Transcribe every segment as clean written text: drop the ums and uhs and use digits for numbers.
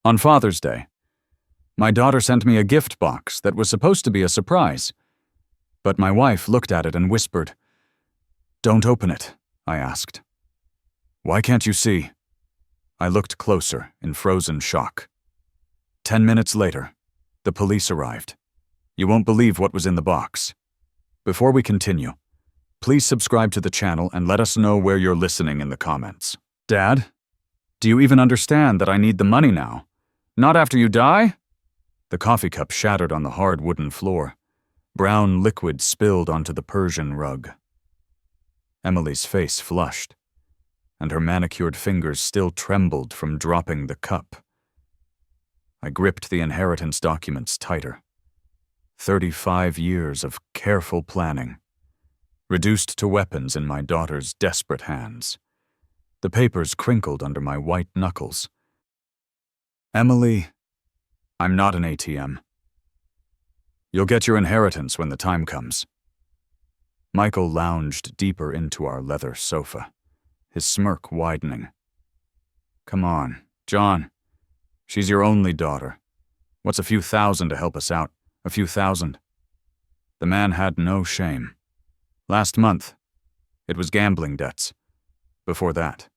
On Father's Day, my daughter sent me a gift box that was supposed to be a surprise. But my wife looked at it and whispered, "Don't open it," I asked. "Why can't you see?" I looked closer in frozen shock. 10 minutes later, the police arrived. You won't believe what was in the box. Before we continue, please subscribe to the channel and let us know where you're listening in the comments. Dad, do you even understand that I need the money now? Not after you die? The coffee cup shattered on the hard wooden floor. Brown liquid spilled onto the Persian rug. Emily's face flushed, and her manicured fingers still trembled from dropping the cup. I gripped the inheritance documents tighter. 35 years of careful planning, reduced to weapons in my daughter's desperate hands. The papers crinkled under my white knuckles. Emily, I'm not an ATM. You'll get your inheritance when the time comes. Michael lounged deeper into our leather sofa, his smirk widening. Come on, John. She's your only daughter. What's a few thousand to help us out? A few thousand. The man had no shame. Last month, it was gambling debts. Before that,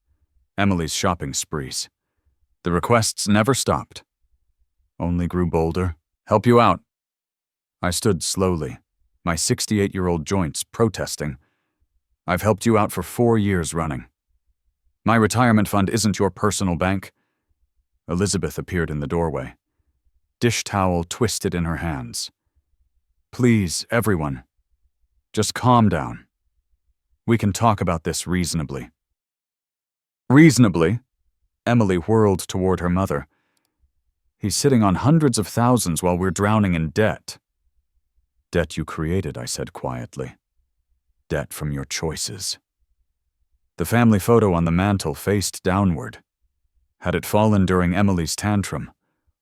Emily's shopping sprees. The requests never stopped. Only grew bolder. Help you out. I stood slowly, my 68-year-old joints protesting. I've helped you out for 4 years running. My retirement fund isn't your personal bank. Elizabeth appeared in the doorway, dish towel twisted in her hands. Please, everyone, just calm down. We can talk about this reasonably. Reasonably? Emily whirled toward her mother. He's sitting on hundreds of thousands while we're drowning in debt. Debt you created, I said quietly. Debt from your choices. The family photo on the mantel faced downward. Had it fallen during Emily's tantrum,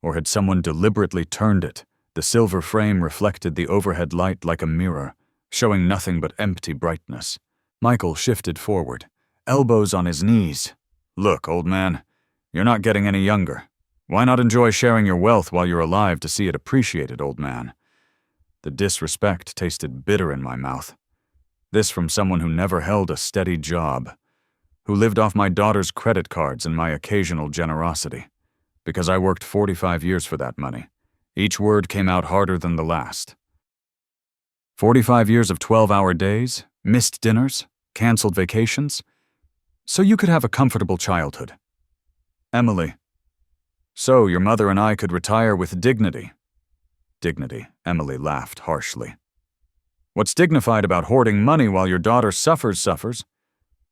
or had someone deliberately turned it? The silver frame reflected the overhead light like a mirror, showing nothing but empty brightness. Michael shifted forward, elbows on his knees. Look, old man, you're not getting any younger. Why not enjoy sharing your wealth while you're alive to see it appreciated, old man? The disrespect tasted bitter in my mouth. This from someone who never held a steady job, who lived off my daughter's credit cards and my occasional generosity. Because I worked 45 years for that money. Each word came out harder than the last. 45 years of 12-hour days, missed dinners, canceled vacations, so you could have a comfortable childhood. Emily, so your mother and I could retire with dignity. Dignity, Emily laughed harshly. What's dignified about hoarding money while your daughter suffers?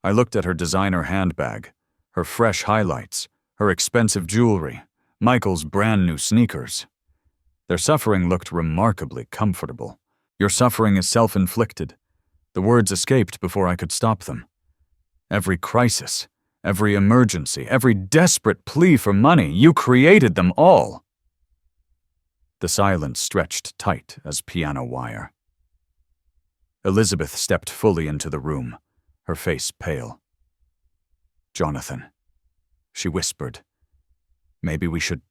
I looked at her designer handbag, her fresh highlights, her expensive jewelry, Michael's brand new sneakers. Their suffering looked remarkably comfortable. Your suffering is self-inflicted. The words escaped before I could stop them. Every crisis, every emergency, every desperate plea for money, you created them all. The silence stretched tight as piano wire. Elizabeth stepped fully into the room, her face pale. Jonathan, she whispered. Maybe we should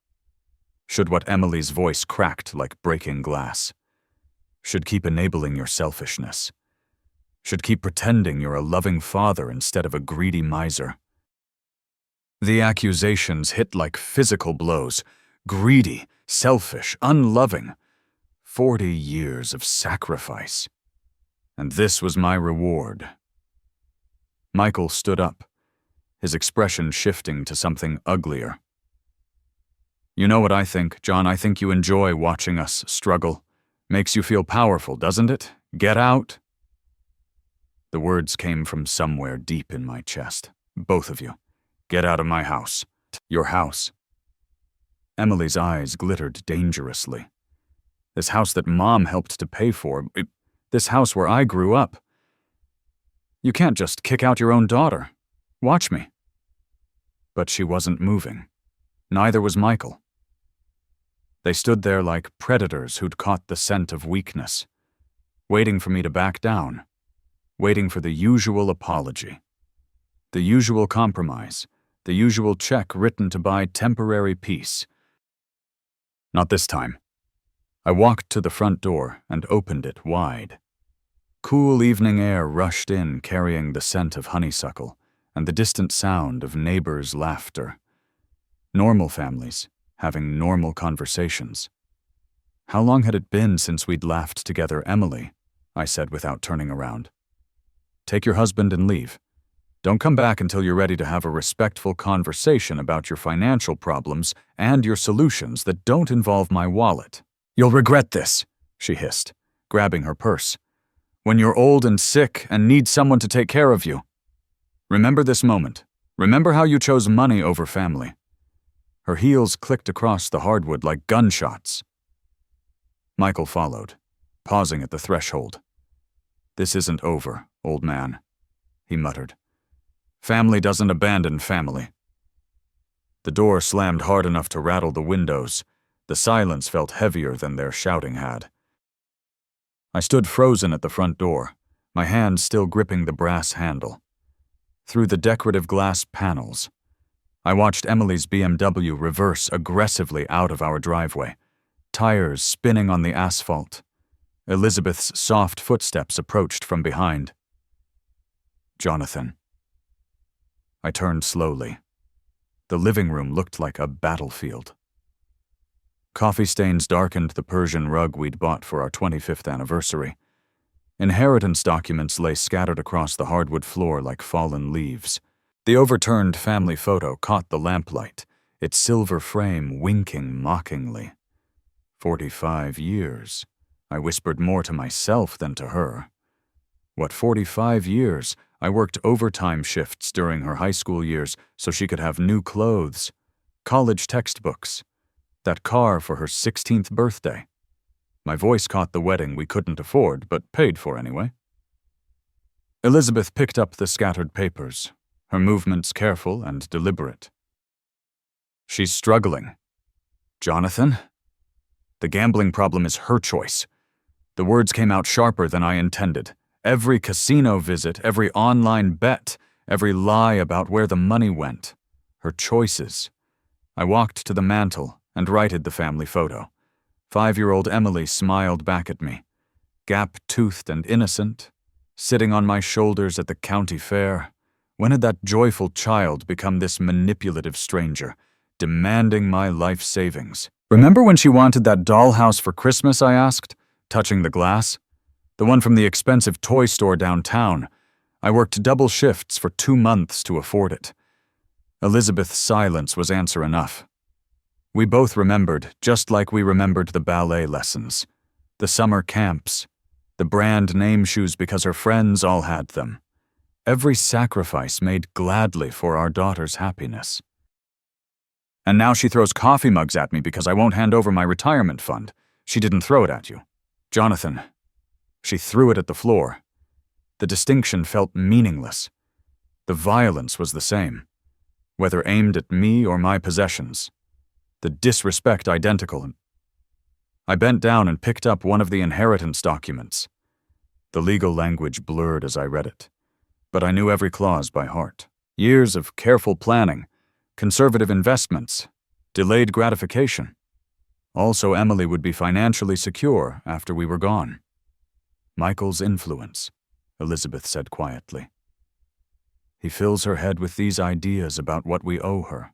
what Emily's voice cracked like breaking glass. Should keep enabling your selfishness. Should keep pretending you're a loving father instead of a greedy miser. The accusations hit like physical blows. Greedy, selfish, unloving. 40 years of sacrifice. And this was my reward. Michael stood up, his expression shifting to something uglier. You know what I think, John? I think you enjoy watching us struggle. Makes you feel powerful, doesn't it? Get out. The words came from somewhere deep in my chest. Both of you. Get out of my house. Your house. Emily's eyes glittered dangerously. This house that Mom helped to pay for. This house where I grew up. You can't just kick out your own daughter. Watch me. But she wasn't moving. Neither was Michael. They stood there like predators who'd caught the scent of weakness, waiting for me to back down, waiting for the usual apology, the usual compromise, the usual check written to buy temporary peace, Not this time. I walked to the front door and opened it wide. Cool evening air rushed in, carrying the scent of honeysuckle and the distant sound of neighbors' laughter. Normal families, having normal conversations. How long had it been since we'd laughed together, Emily? I said without turning around. Take your husband and leave. Don't come back until you're ready to have a respectful conversation about your financial problems and your solutions that don't involve my wallet. You'll regret this, she hissed, grabbing her purse. When you're old and sick and need someone to take care of you. Remember this moment. Remember how you chose money over family. Her heels clicked across the hardwood like gunshots. Michael followed, pausing at the threshold. This isn't over, old man, he muttered. Family doesn't abandon family. The door slammed hard enough to rattle the windows. The silence felt heavier than their shouting had. I stood frozen at the front door, my hand still gripping the brass handle. Through the decorative glass panels, I watched Emily's BMW reverse aggressively out of our driveway, tires spinning on the asphalt. Elizabeth's soft footsteps approached from behind. Jonathan. I turned slowly. The living room looked like a battlefield. Coffee stains darkened the Persian rug we'd bought for our 25th anniversary. Inheritance documents lay scattered across the hardwood floor like fallen leaves. The overturned family photo caught the lamplight, its silver frame winking mockingly. 45 years. I whispered more to myself than to her. What, 45 years? I worked overtime shifts during her high school years so she could have new clothes, college textbooks, that car for her 16th birthday. My voice caught the wedding we couldn't afford, but paid for anyway. Elizabeth picked up the scattered papers, her movements careful and deliberate. She's struggling. Jonathan? The gambling problem is her choice. The words came out sharper than I intended. Every casino visit, every online bet, every lie about where the money went. Her choices. I walked to the mantel and righted the family photo. 5-year-old Emily smiled back at me, gap-toothed and innocent, sitting on my shoulders at the county fair. When had that joyful child become this manipulative stranger, demanding my life savings? Remember when she wanted that dollhouse for Christmas, I asked, touching the glass? The one from the expensive toy store downtown. I worked double shifts for 2 months to afford it. Elizabeth's silence was answer enough. We both remembered, just like we remembered the ballet lessons, the summer camps, the brand name shoes because her friends all had them. Every sacrifice made gladly for our daughter's happiness. And now she throws coffee mugs at me because I won't hand over my retirement fund. She didn't throw it at you. Jonathan. She threw it at the floor. The distinction felt meaningless. The violence was the same, whether aimed at me or my possessions. The disrespect identical. I bent down and picked up one of the inheritance documents. The legal language blurred as I read it, but I knew every clause by heart. Years of careful planning, conservative investments, delayed gratification. Also, Emily would be financially secure after we were gone. Michael's influence, Elizabeth said quietly. He fills her head with these ideas about what we owe her.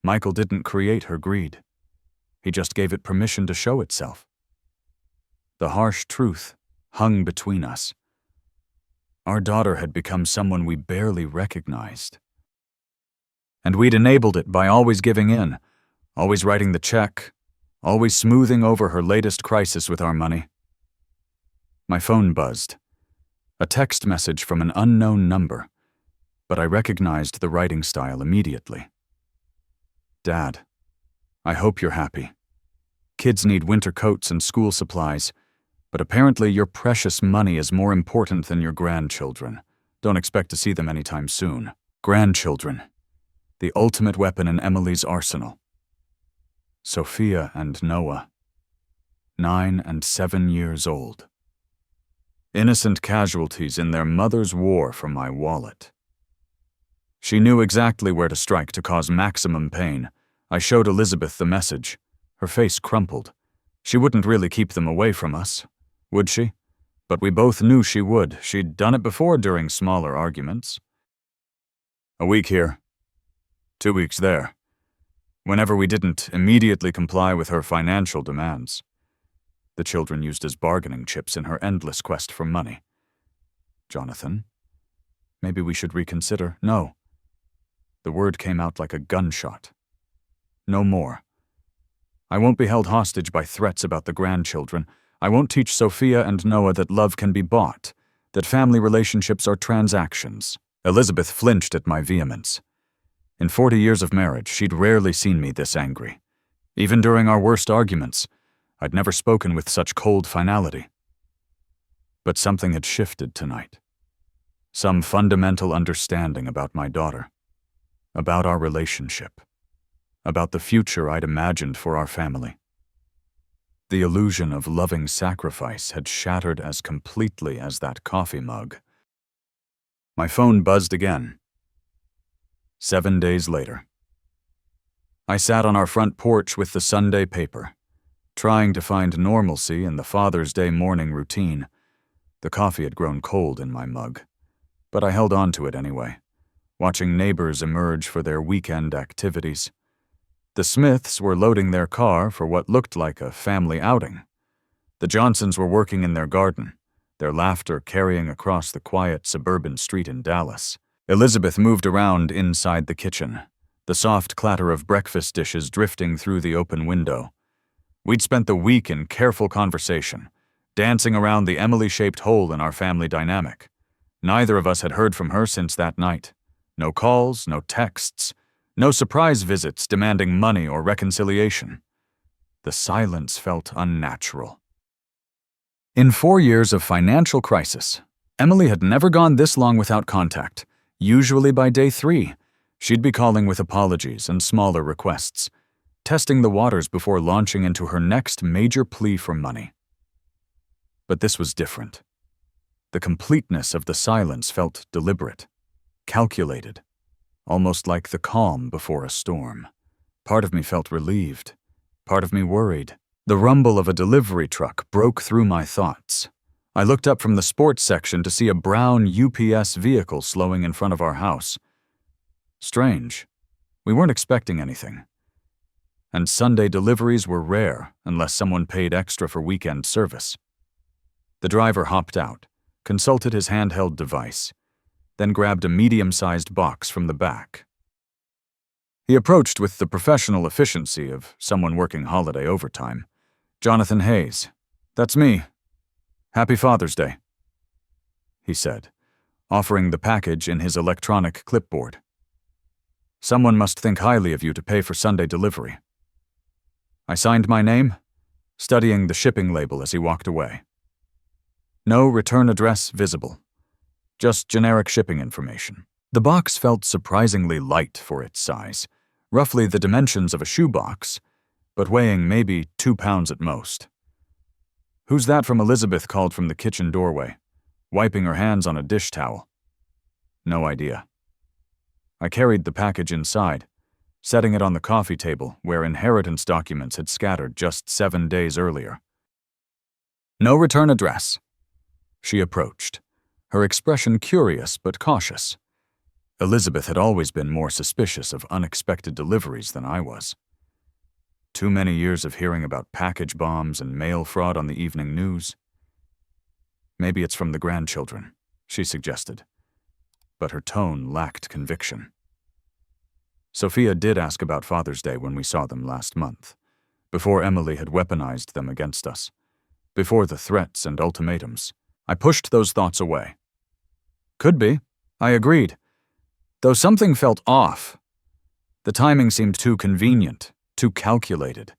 Michael didn't create her greed. He just gave it permission to show itself. The harsh truth hung between us. Our daughter had become someone we barely recognized. And we'd enabled it by always giving in, always writing the check, always smoothing over her latest crisis with our money. My phone buzzed. A text message from an unknown number, but I recognized the writing style immediately. Dad, I hope you're happy. Kids need winter coats and school supplies, but apparently your precious money is more important than your grandchildren. Don't expect to see them anytime soon. Grandchildren, the ultimate weapon in Emily's arsenal. Sophia and Noah, 9 and 7 years old. Innocent casualties in their mother's war for my wallet. She knew exactly where to strike to cause maximum pain. I showed Elizabeth the message. Her face crumpled. She wouldn't really keep them away from us, would she? But we both knew she would. She'd done it before during smaller arguments. A week here, 2 weeks there, whenever we didn't immediately comply with her financial demands. The children used as bargaining chips in her endless quest for money. Jonathan, maybe we should reconsider. No. The word came out like a gunshot. No more. I won't be held hostage by threats about the grandchildren. I won't teach Sophia and Noah that love can be bought, that family relationships are transactions. Elizabeth flinched at my vehemence. In 40 years of marriage, she'd rarely seen me this angry. Even during our worst arguments, I'd never spoken with such cold finality. But something had shifted tonight. Some fundamental understanding about my daughter, about our relationship, about the future I'd imagined for our family. The illusion of loving sacrifice had shattered as completely as that coffee mug. My phone buzzed again. 7 days later. I sat on our front porch with the Sunday paper, trying to find normalcy in the Father's Day morning routine. The coffee had grown cold in my mug, but I held on to it anyway, watching neighbors emerge for their weekend activities. The Smiths were loading their car for what looked like a family outing. The Johnsons were working in their garden, their laughter carrying across the quiet suburban street in Dallas. Elizabeth moved around inside the kitchen, the soft clatter of breakfast dishes drifting through the open window. We'd spent the week in careful conversation, dancing around the Emily-shaped hole in our family dynamic. Neither of us had heard from her since that night. No calls, no texts, no surprise visits demanding money or reconciliation. The silence felt unnatural. In 4 years of financial crisis, Emily had never gone this long without contact. Usually by day 3, she'd be calling with apologies and smaller requests, testing the waters before launching into her next major plea for money. But this was different. The completeness of the silence felt deliberate, calculated, almost like the calm before a storm. Part of me felt relieved, part of me worried. The rumble of a delivery truck broke through my thoughts. I looked up from the sports section to see a brown UPS vehicle slowing in front of our house. Strange. We weren't expecting anything. And Sunday deliveries were rare unless someone paid extra for weekend service. The driver hopped out, consulted his handheld device, then grabbed a medium-sized box from the back. He approached with the professional efficiency of someone working holiday overtime. "Jonathan Hayes, that's me. Happy Father's Day," he said, offering the package in his electronic clipboard. "Someone must think highly of you to pay for Sunday delivery." I signed my name, studying the shipping label as he walked away. No return address visible, just generic shipping information. The box felt surprisingly light for its size, roughly the dimensions of a shoebox, but weighing maybe 2 pounds at most. "Who's that?" from Elizabeth called from the kitchen doorway, wiping her hands on a dish towel. No idea. I carried the package inside, setting it on the coffee table where inheritance documents had scattered just 7 days earlier. "No return address." She approached, her expression curious but cautious. Elizabeth had always been more suspicious of unexpected deliveries than I was. Too many years of hearing about package bombs and mail fraud on the evening news. "Maybe it's from the grandchildren," she suggested, but her tone lacked conviction. Sophia did ask about Father's Day when we saw them last month, before Emily had weaponized them against us, before the threats and ultimatums. I pushed those thoughts away. Could be, I agreed, though something felt off. The timing seemed too convenient, too calculated,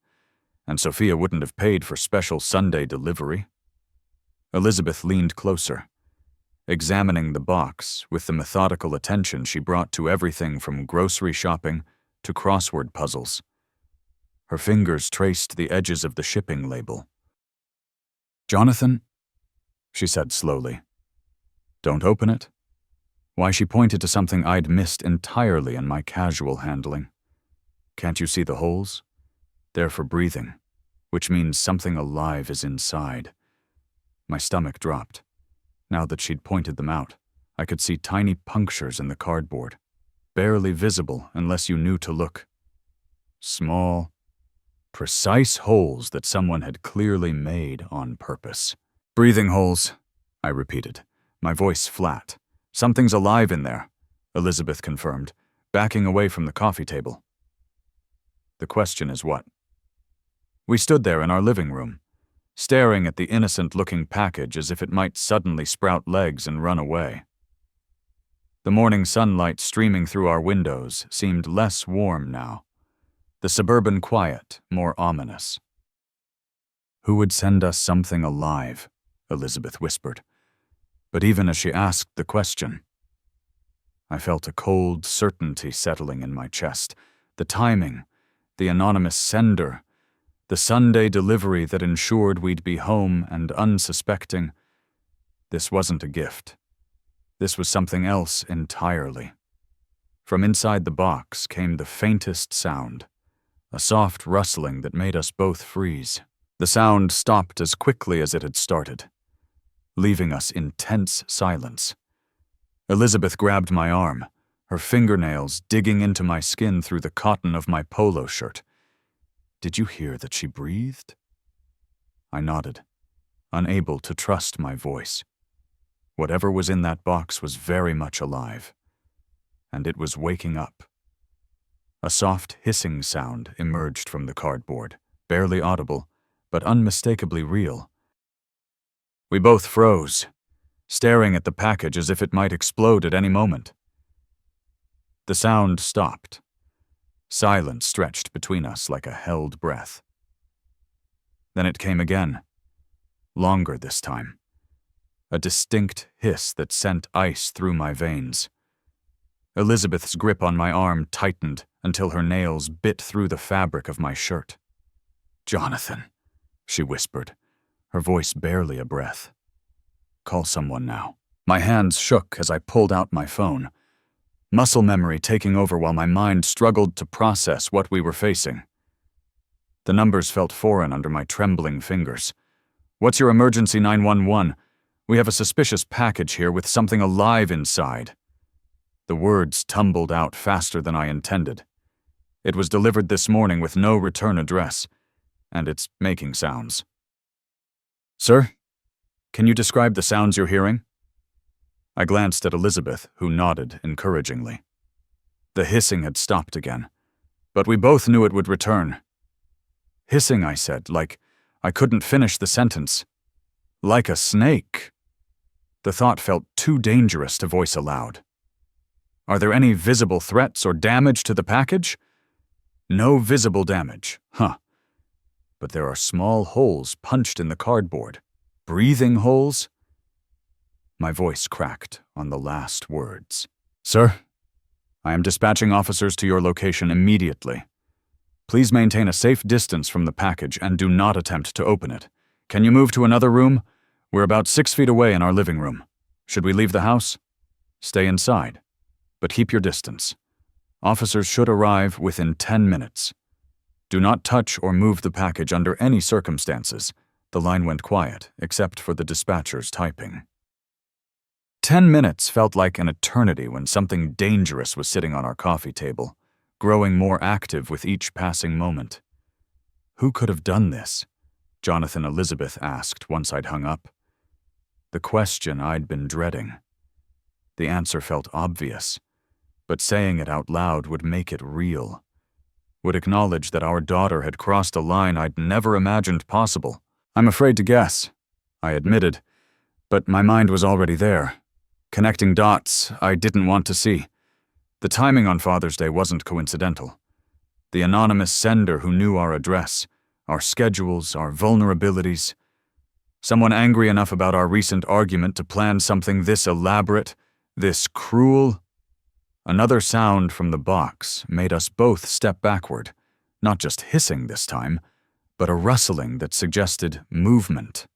and Sophia wouldn't have paid for special Sunday delivery. Elizabeth leaned closer, examining the box with the methodical attention she brought to everything from grocery shopping to crossword puzzles. Her fingers traced the edges of the shipping label. "Jonathan," she said slowly. "Don't open it." Why, she pointed to something I'd missed entirely in my casual handling. "Can't you see the holes? They're for breathing, which means something alive is inside. My stomach dropped. Now that she'd pointed them out, I could see tiny punctures in the cardboard, barely visible unless you knew to look. Small, precise holes that someone had clearly made on purpose. Breathing holes, I repeated, my voice flat. Something's alive in there, Elizabeth confirmed, backing away from the coffee table. The question is what? We stood there in our living room, staring at the innocent-looking package as if it might suddenly sprout legs and run away. The morning sunlight streaming through our windows seemed less warm now, the suburban quiet more ominous. Who would send us something alive? Elizabeth whispered. But even as she asked the question, I felt a cold certainty settling in my chest. The timing, the anonymous sender, the Sunday delivery that ensured we'd be home and unsuspecting. This wasn't a gift. This was something else entirely. From inside the box came the faintest sound, a soft rustling that made us both freeze. The sound stopped as quickly as it had started, leaving us in tense silence. Elizabeth grabbed my arm, her fingernails digging into my skin through the cotton of my polo shirt. Did you hear that she breathed? I nodded, unable to trust my voice. Whatever was in that box was very much alive, and it was waking up. A soft hissing sound emerged from the cardboard, barely audible, but unmistakably real. We both froze, staring at the package as if it might explode at any moment. The sound stopped. Silence stretched between us like a held breath. Then it came again, longer this time. A distinct hiss that sent ice through my veins. Elizabeth's grip on my arm tightened until her nails bit through the fabric of my shirt. "Jonathan," she whispered, her voice barely a breath. "Call someone now." My hands shook as I pulled out my phone, muscle memory taking over while my mind struggled to process what we were facing. The numbers felt foreign under my trembling fingers. "What's your emergency 911? We have a suspicious package here with something alive inside." The words tumbled out faster than I intended. It was delivered this morning with no return address, and it's making sounds. "Sir, can you describe the sounds you're hearing?" I glanced at Elizabeth, who nodded encouragingly. The hissing had stopped again, but we both knew it would return. "Hissing," I said, like I couldn't finish the sentence. "Like a snake." The thought felt too dangerous to voice aloud. "Are there any visible threats or damage to the package?" "No visible damage, huh. But there are small holes punched in the cardboard. Breathing holes?" My voice cracked on the last words. "Sir, I am dispatching officers to your location immediately. Please maintain a safe distance from the package and do not attempt to open it. Can you move to another room? We're about 6 feet away in our living room. Should we leave the house? Stay inside, but keep your distance. Officers should arrive within 10 minutes. Do not touch or move the package under any circumstances." The line went quiet, except for the dispatcher's typing. 10 minutes felt like an eternity when something dangerous was sitting on our coffee table, growing more active with each passing moment. "Who could have done this?" Jonathan Elizabeth asked once I'd hung up. The question I'd been dreading. The answer felt obvious, but saying it out loud would make it real. Would acknowledge that our daughter had crossed a line I'd never imagined possible. "I'm afraid to guess," I admitted, but my mind was already there, connecting dots I didn't want to see. The timing on Father's Day wasn't coincidental. The anonymous sender who knew our address, our schedules, our vulnerabilities. Someone angry enough about our recent argument to plan something this elaborate, this cruel. Another sound from the box made us both step backward, not just hissing this time, but a rustling that suggested movement.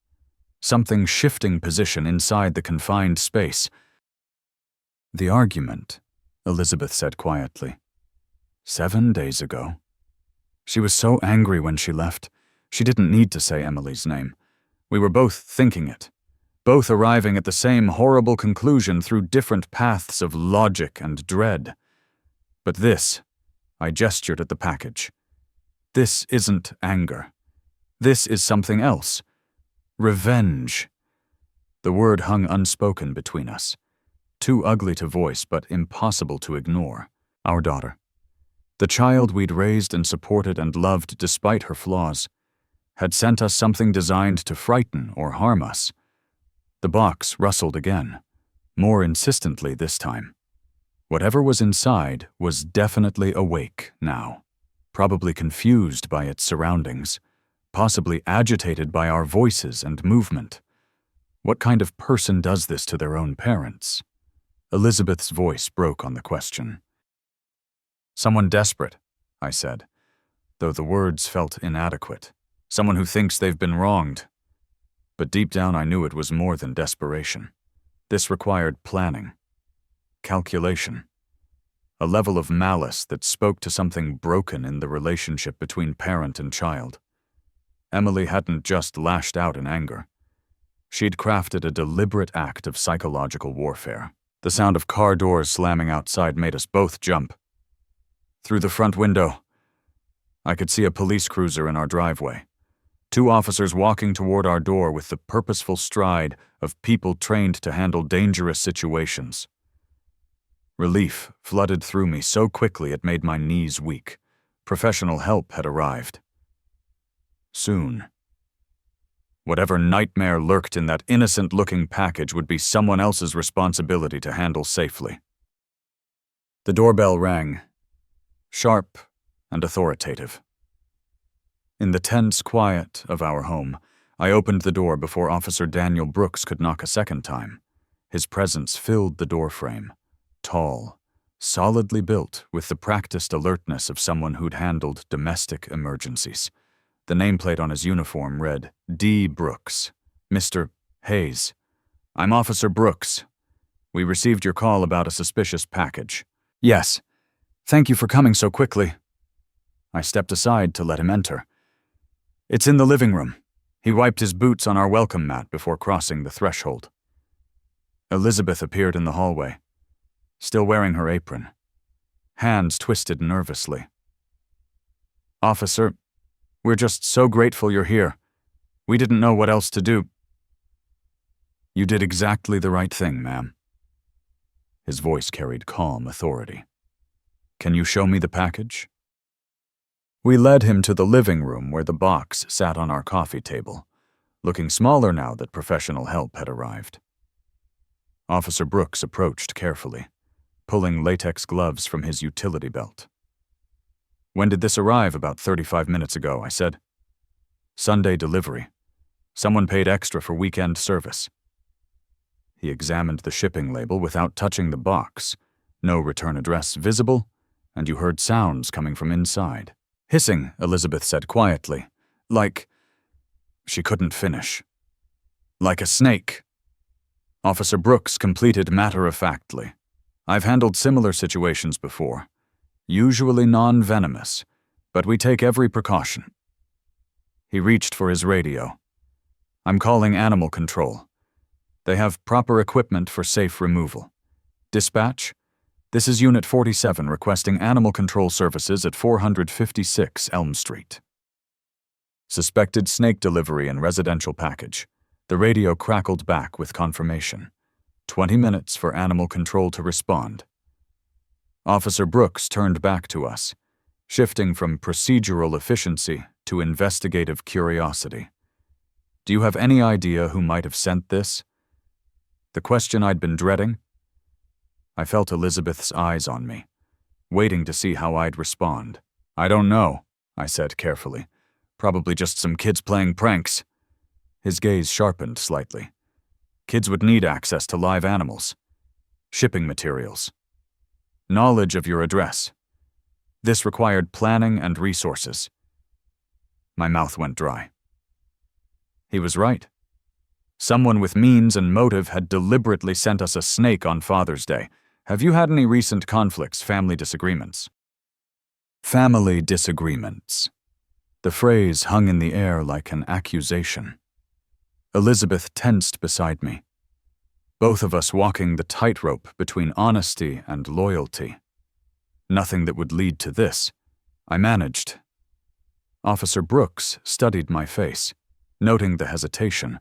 Something shifting position inside the confined space. "The argument," Elizabeth said quietly. 7 days ago. She was so angry when she left. She didn't need to say Emily's name. We were both thinking it, both arriving at the same horrible conclusion through different paths of logic and dread. But this, I gestured at the package. This isn't anger. This is something else. Revenge. The word hung unspoken between us. Too ugly to voice, but impossible to ignore. Our daughter. The child we'd raised and supported and loved despite her flaws, had sent us something designed to frighten or harm us. The box rustled again, more insistently this time. Whatever was inside was definitely awake now, probably confused by its surroundings, possibly agitated by our voices and movement. What kind of person does this to their own parents? Elizabeth's voice broke on the question. Someone desperate, I said, though the words felt inadequate. Someone who thinks they've been wronged. But deep down I knew it was more than desperation. This required planning, calculation, a level of malice that spoke to something broken in the relationship between parent and child. Emily hadn't just lashed out in anger. She'd crafted a deliberate act of psychological warfare. The sound of car doors slamming outside made us both jump. Through the front window, I could see a police cruiser in our driveway. 2 officers walking toward our door with the purposeful stride of people trained to handle dangerous situations. Relief flooded through me so quickly it made my knees weak. Professional help had arrived. Soon. Whatever nightmare lurked in that innocent-looking package would be someone else's responsibility to handle safely. The doorbell rang, sharp and authoritative. In the tense quiet of our home, I opened the door before Officer Daniel Brooks could knock a second time. His presence filled the doorframe, tall, solidly built with the practiced alertness of someone who'd handled domestic emergencies. The nameplate on his uniform read, D. Brooks, Mr. Hayes. I'm Officer Brooks. We received your call about a suspicious package. Yes. Thank you for coming so quickly. I stepped aside to let him enter. It's in the living room. He wiped his boots on our welcome mat before crossing the threshold. Elizabeth appeared in the hallway, still wearing her apron, hands twisted nervously. Officer, we're just so grateful you're here. We didn't know what else to do. You did exactly the right thing, ma'am. His voice carried calm authority. Can you show me the package? We led him to the living room where the box sat on our coffee table, looking smaller now that professional help had arrived. Officer Brooks approached carefully, pulling latex gloves from his utility belt. When did this arrive? About 35 minutes ago, I said. Sunday delivery. Someone paid extra for weekend service. He examined the shipping label without touching the box. No return address visible, and you heard sounds coming from inside. Hissing, Elizabeth said quietly, like... She couldn't finish. Like a snake. Officer Brooks completed matter-of-factly. I've handled similar situations before. Usually non-venomous, but we take every precaution. He reached for his radio. I'm calling animal control. They have proper equipment for safe removal. Dispatch? This is Unit 47 requesting animal control services at 456 Elm Street. Suspected snake delivery and residential package. The radio crackled back with confirmation. 20 minutes for animal control to respond. Officer Brooks turned back to us, shifting from procedural efficiency to investigative curiosity. Do you have any idea who might have sent this? The question I'd been dreading? I felt Elizabeth's eyes on me, waiting to see how I'd respond. I don't know, I said carefully. Probably just some kids playing pranks. His gaze sharpened slightly. Kids would need access to live animals, shipping materials, knowledge of your address. This required planning and resources. My mouth went dry. He was right. Someone with means and motive had deliberately sent us a snake on Father's Day. Have you had any recent conflicts, family disagreements? Family disagreements. The phrase hung in the air like an accusation. Elizabeth tensed beside me, both of us walking the tightrope between honesty and loyalty. Nothing that would lead to this. I managed. Officer Brooks studied my face, noting the hesitation,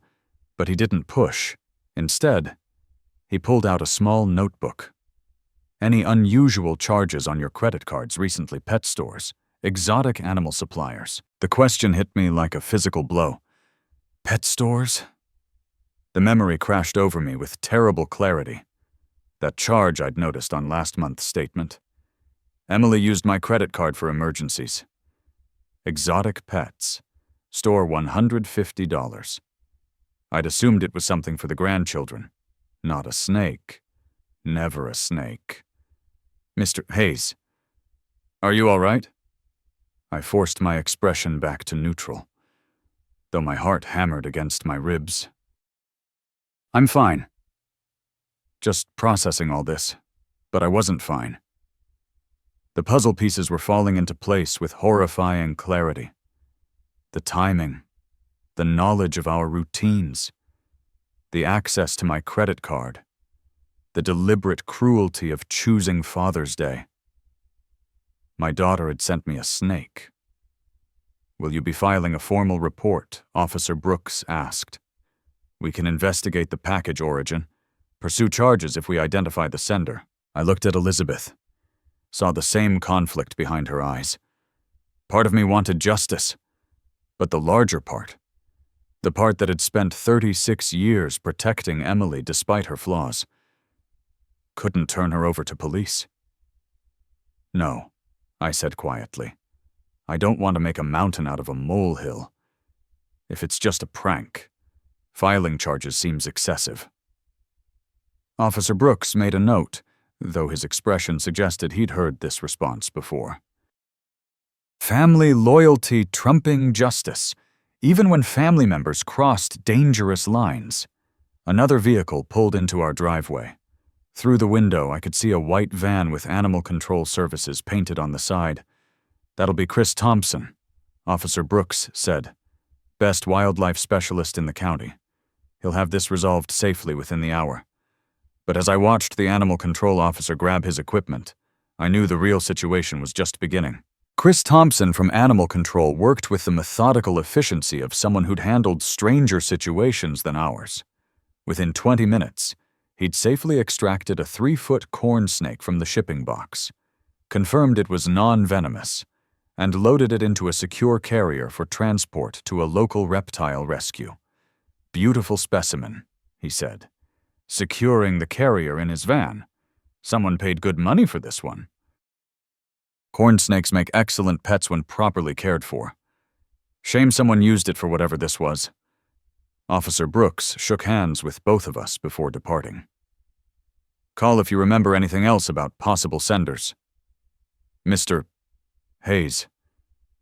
but he didn't push. Instead, he pulled out a small notebook. Any unusual charges on your credit cards recently? Pet stores, exotic animal suppliers. The question hit me like a physical blow. Pet stores? The memory crashed over me with terrible clarity. That charge I'd noticed on last month's statement. Emily used my credit card for emergencies. Exotic pets. Store $150. I'd assumed it was something for the grandchildren. Not a snake. Never a snake. Mr. Hayes, are you all right? I forced my expression back to neutral, though my heart hammered against my ribs. I'm fine. Just processing all this, but I wasn't fine. The puzzle pieces were falling into place with horrifying clarity. The timing, the knowledge of our routines, the access to my credit card, the deliberate cruelty of choosing Father's Day. My daughter had sent me a snake. Will you be filing a formal report? Officer Brooks asked. We can investigate the package origin, pursue charges if we identify the sender. I looked at Elizabeth, saw the same conflict behind her eyes. Part of me wanted justice, but the larger part, the part that had spent 36 years protecting Emily despite her flaws, couldn't turn her over to police. No, I said quietly. I don't want to make a mountain out of a molehill. If it's just a prank, filing charges seems excessive. Officer Brooks made a note, though his expression suggested he'd heard this response before. Family loyalty trumping justice, even when family members crossed dangerous lines. Another vehicle pulled into our driveway. Through the window, I could see a white van with Animal Control Services painted on the side. That'll be Chris Thompson, Officer Brooks said. Best wildlife specialist in the county. He'll have this resolved safely within the hour. But as I watched the animal control officer grab his equipment, I knew the real situation was just beginning. Chris Thompson from Animal Control worked with the methodical efficiency of someone who'd handled stranger situations than ours. Within 20 minutes, he'd safely extracted a 3-foot corn snake from the shipping box, confirmed it was non-venomous, and loaded it into a secure carrier for transport to a local reptile rescue. Beautiful specimen, he said, securing the carrier in his van. Someone paid good money for this one. Corn snakes make excellent pets when properly cared for. Shame someone used it for whatever this was. Officer Brooks shook hands with both of us before departing. Call if you remember anything else about possible senders. Mr. Hayes,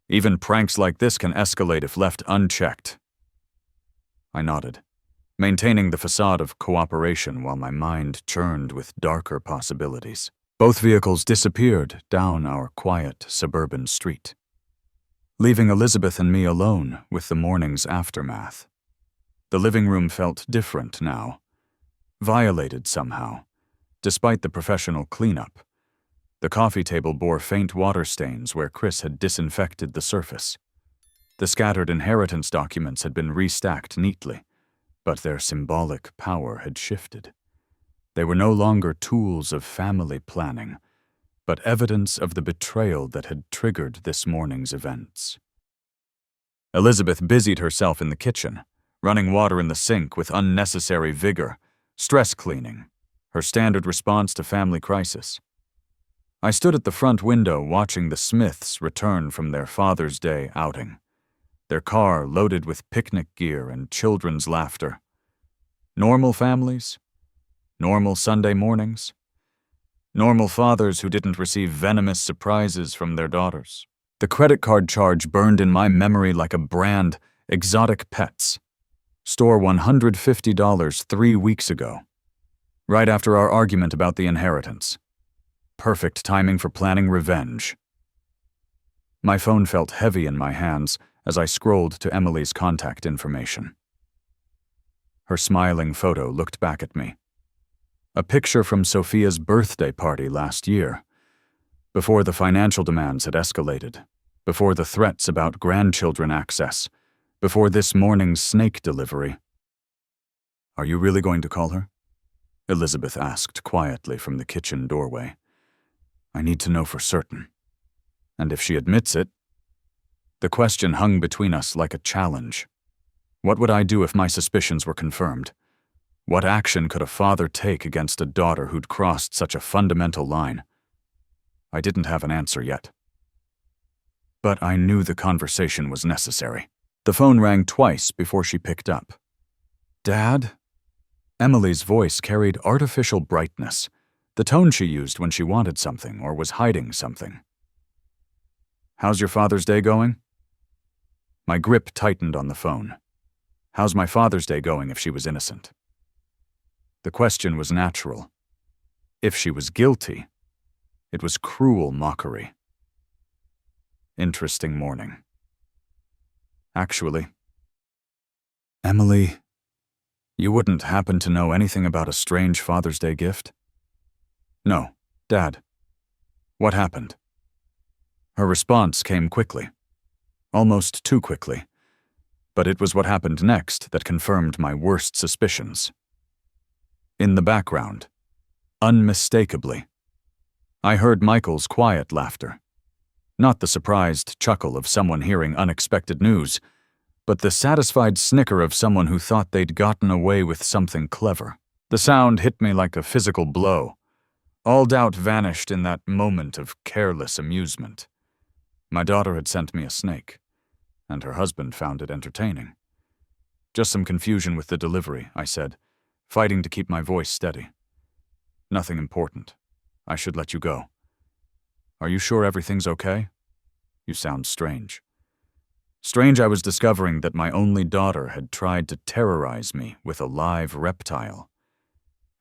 even pranks like this can escalate if left unchecked. I nodded, maintaining the facade of cooperation while my mind churned with darker possibilities. Both vehicles disappeared down our quiet suburban street, leaving Elizabeth and me alone with the morning's aftermath. The living room felt different now, violated somehow, despite the professional cleanup. The coffee table bore faint water stains where Chris had disinfected the surface. The scattered inheritance documents had been restacked neatly, but their symbolic power had shifted. They were no longer tools of family planning, but evidence of the betrayal that had triggered this morning's events. Elizabeth busied herself in the kitchen, running water in the sink with unnecessary vigor, stress cleaning, her standard response to family crisis. I stood at the front window watching the Smiths return from their Father's Day outing, their car loaded with picnic gear and children's laughter. Normal families, normal Sunday mornings, normal fathers who didn't receive venomous surprises from their daughters. The credit card charge burned in my memory like a brand, exotic pets. Store $150 3 weeks ago, right after our argument about the inheritance. Perfect timing for planning revenge. My phone felt heavy in my hands as I scrolled to Emily's contact information. Her smiling photo looked back at me. A picture from Sophia's birthday party last year, before the financial demands had escalated, before the threats about grandchildren access, before this morning's snake delivery. "Are you really going to call her?" Elizabeth asked quietly from the kitchen doorway. "I need to know for certain. And if she admits it..." The question hung between us like a challenge. What would I do if my suspicions were confirmed? What action could a father take against a daughter who'd crossed such a fundamental line? I didn't have an answer yet. But I knew the conversation was necessary. The phone rang twice before she picked up. "Dad?" Emily's voice carried artificial brightness, the tone she used when she wanted something or was hiding something. "How's your Father's Day going?" My grip tightened on the phone. How's my Father's Day going if she was innocent? The question was natural. If she was guilty, it was cruel mockery. Interesting morning. Actually, "Emily, you wouldn't happen to know anything about a strange Father's Day gift?" "No, Dad. What happened?" Her response came quickly. Almost too quickly. But it was what happened next that confirmed my worst suspicions. In the background, unmistakably, I heard Michael's quiet laughter. Not the surprised chuckle of someone hearing unexpected news, but the satisfied snicker of someone who thought they'd gotten away with something clever. The sound hit me like a physical blow. All doubt vanished in that moment of careless amusement. My daughter had sent me a snake, and her husband found it entertaining. "Just some confusion with the delivery," I said, fighting to keep my voice steady. "Nothing important. I should let you go." "Are you sure everything's okay? You sound strange." Strange I was discovering that my only daughter had tried to terrorize me with a live reptile.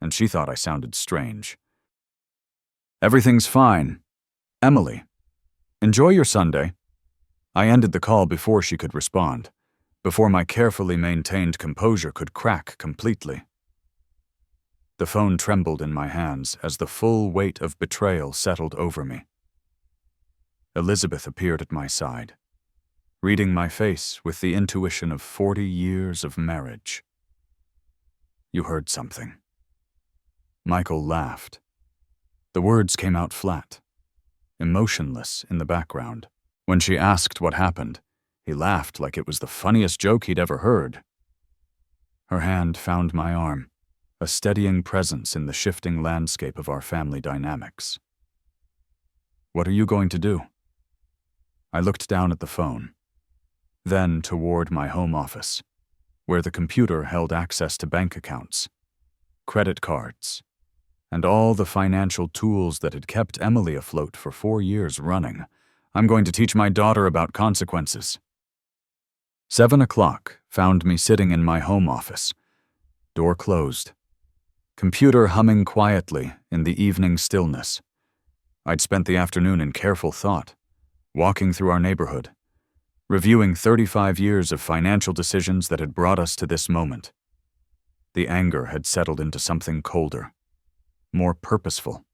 And she thought I sounded strange. "Everything's fine. Emily, enjoy your Sunday." I ended the call before she could respond, before my carefully maintained composure could crack completely. The phone trembled in my hands as the full weight of betrayal settled over me. Elizabeth appeared at my side, reading my face with the intuition of 40 years of marriage. "You heard something." Michael laughed. The words came out flat, emotionless in the background. When she asked what happened, he laughed like it was the funniest joke he'd ever heard. Her hand found my arm, a steadying presence in the shifting landscape of our family dynamics. "What are you going to do?" I looked down at the phone, then toward my home office, where the computer held access to bank accounts, credit cards, and all the financial tools that had kept Emily afloat for 4 years running. I'm going to teach my daughter about consequences. 7 o'clock found me sitting in my home office, door closed, computer humming quietly in the evening stillness. I'd spent the afternoon in careful thought, walking through our neighborhood, reviewing 35 years of financial decisions that had brought us to this moment. The anger had settled into something colder, more purposeful.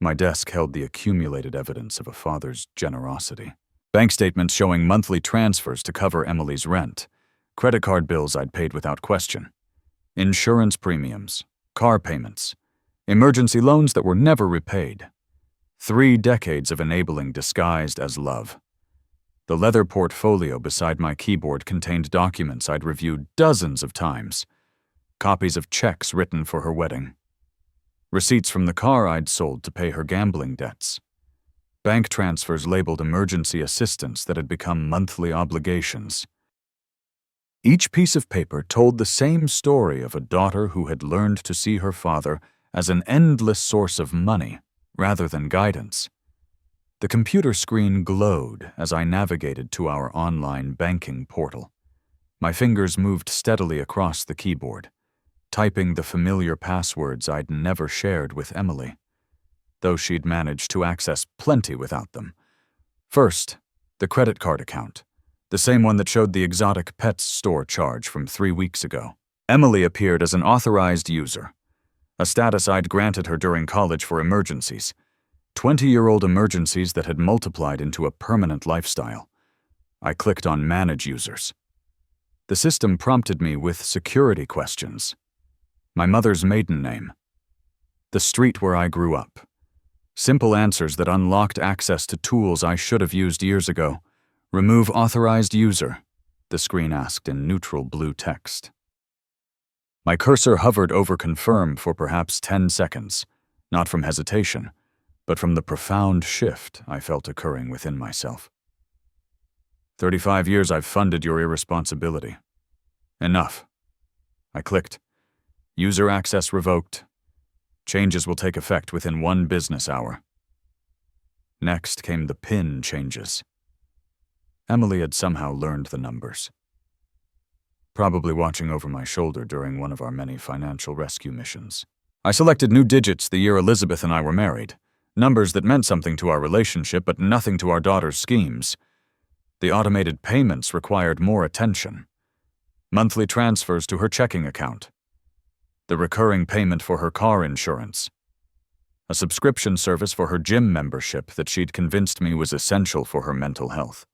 My desk held the accumulated evidence of a father's generosity. Bank statements showing monthly transfers to cover Emily's rent, credit card bills I'd paid without question, insurance premiums, car payments, emergency loans that were never repaid. 3 decades of enabling disguised as love. The leather portfolio beside my keyboard contained documents I'd reviewed dozens of times, copies of checks written for her wedding, receipts from the car I'd sold to pay her gambling debts, bank transfers labeled emergency assistance that had become monthly obligations. Each piece of paper told the same story of a daughter who had learned to see her father as an endless source of money rather than guidance. The computer screen glowed as I navigated to our online banking portal. My fingers moved steadily across the keyboard, typing the familiar passwords I'd never shared with Emily, though she'd managed to access plenty without them. First, The credit card account, the same one that showed the exotic pets store charge from 3 weeks ago. Emily appeared as an authorized user, a status I'd granted her during college for emergencies, 20-year-old emergencies that had multiplied into a permanent lifestyle. I clicked on Manage Users. The system prompted me with security questions. My mother's maiden name. The street where I grew up. Simple answers that unlocked access to tools I should have used years ago. Remove authorized user, the screen asked in neutral blue text. My cursor hovered over confirm for perhaps 10 seconds, not from hesitation, but from the profound shift I felt occurring within myself. 35 years I've funded your irresponsibility. Enough. I clicked. User access revoked. Changes will take effect within 1 business hour. Next came the PIN changes. Emily had somehow learned the numbers. Probably watching over my shoulder during one of our many financial rescue missions. I selected new digits the year Elizabeth and I were married, numbers that meant something to our relationship but nothing to our daughter's schemes. The automated payments required more attention. Monthly transfers to her checking account. The recurring payment for her car insurance. A subscription service for her gym membership that she'd convinced me was essential for her mental health.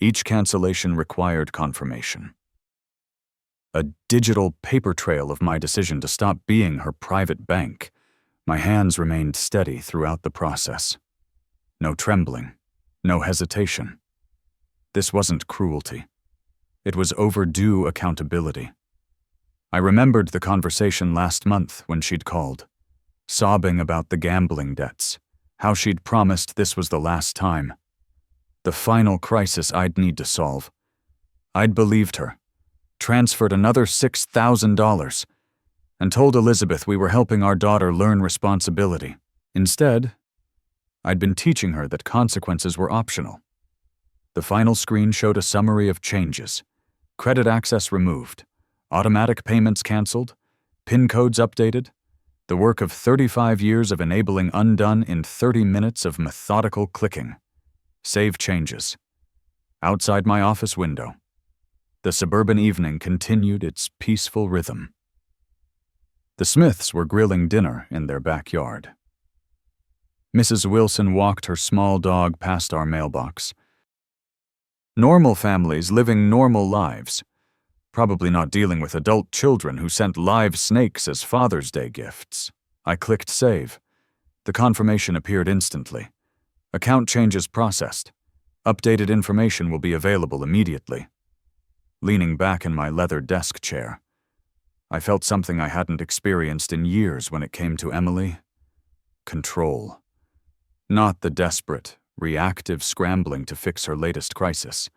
Each cancellation required confirmation. A digital paper trail of my decision to stop being her private bank. My hands remained steady throughout the process. No trembling, no hesitation. This wasn't cruelty. It was overdue accountability. I remembered the conversation last month when she'd called, sobbing about the gambling debts, how she'd promised this was the last time. The final crisis I'd need to solve. I'd believed her, transferred another $6,000, and told Elizabeth we were helping our daughter learn responsibility. Instead, I'd been teaching her that consequences were optional. The final screen showed a summary of changes. Credit access removed, automatic payments canceled, PIN codes updated, the work of 35 years of enabling undone in 30 minutes of methodical clicking. Save changes. Outside my office window, the suburban evening continued its peaceful rhythm. The Smiths were grilling dinner in their backyard. Mrs. Wilson walked her small dog past our mailbox. Normal families living normal lives, probably not dealing with adult children who sent live snakes as Father's Day gifts. I clicked save. The confirmation appeared instantly. Account changes processed. Updated information will be available immediately. Leaning back in my leather desk chair, I felt something I hadn't experienced in years when it came to Emily. Control. Not the desperate, reactive scrambling to fix her latest crisis,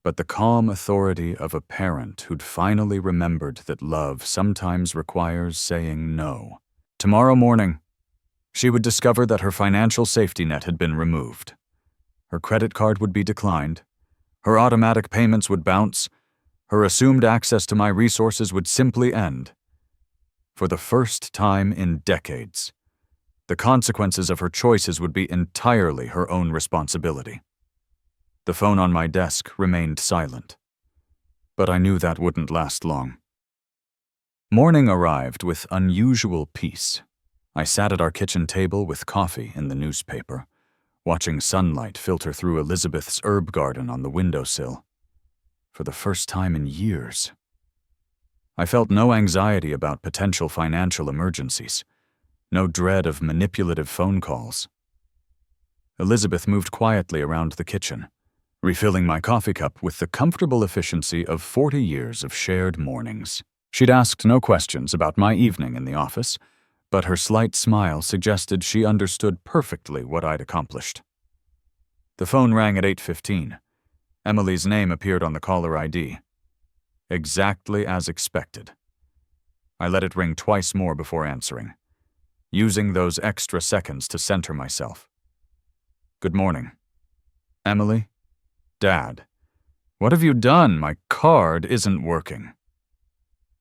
but the calm authority of a parent who'd finally remembered that love sometimes requires saying no. Tomorrow morning, she would discover that her financial safety net had been removed. Her credit card would be declined. Her automatic payments would bounce. Her assumed access to my resources would simply end. For the first time in decades, the consequences of her choices would be entirely her own responsibility. The phone on my desk remained silent, but I knew that wouldn't last long. Morning arrived with unusual peace. I sat at our kitchen table with coffee in the newspaper, watching sunlight filter through Elizabeth's herb garden on the windowsill. For the first time in years, I felt no anxiety about potential financial emergencies, no dread of manipulative phone calls. Elizabeth moved quietly around the kitchen, refilling my coffee cup with the comfortable efficiency of 40 years of shared mornings. She'd asked no questions about my evening in the office, but her slight smile suggested she understood perfectly what I'd accomplished. The phone rang at 8:15. Emily's name appeared on the caller ID. Exactly as expected. I let it ring twice more before answering, using those extra seconds to center myself. Good morning. Emily? Dad. What have you done? My card isn't working.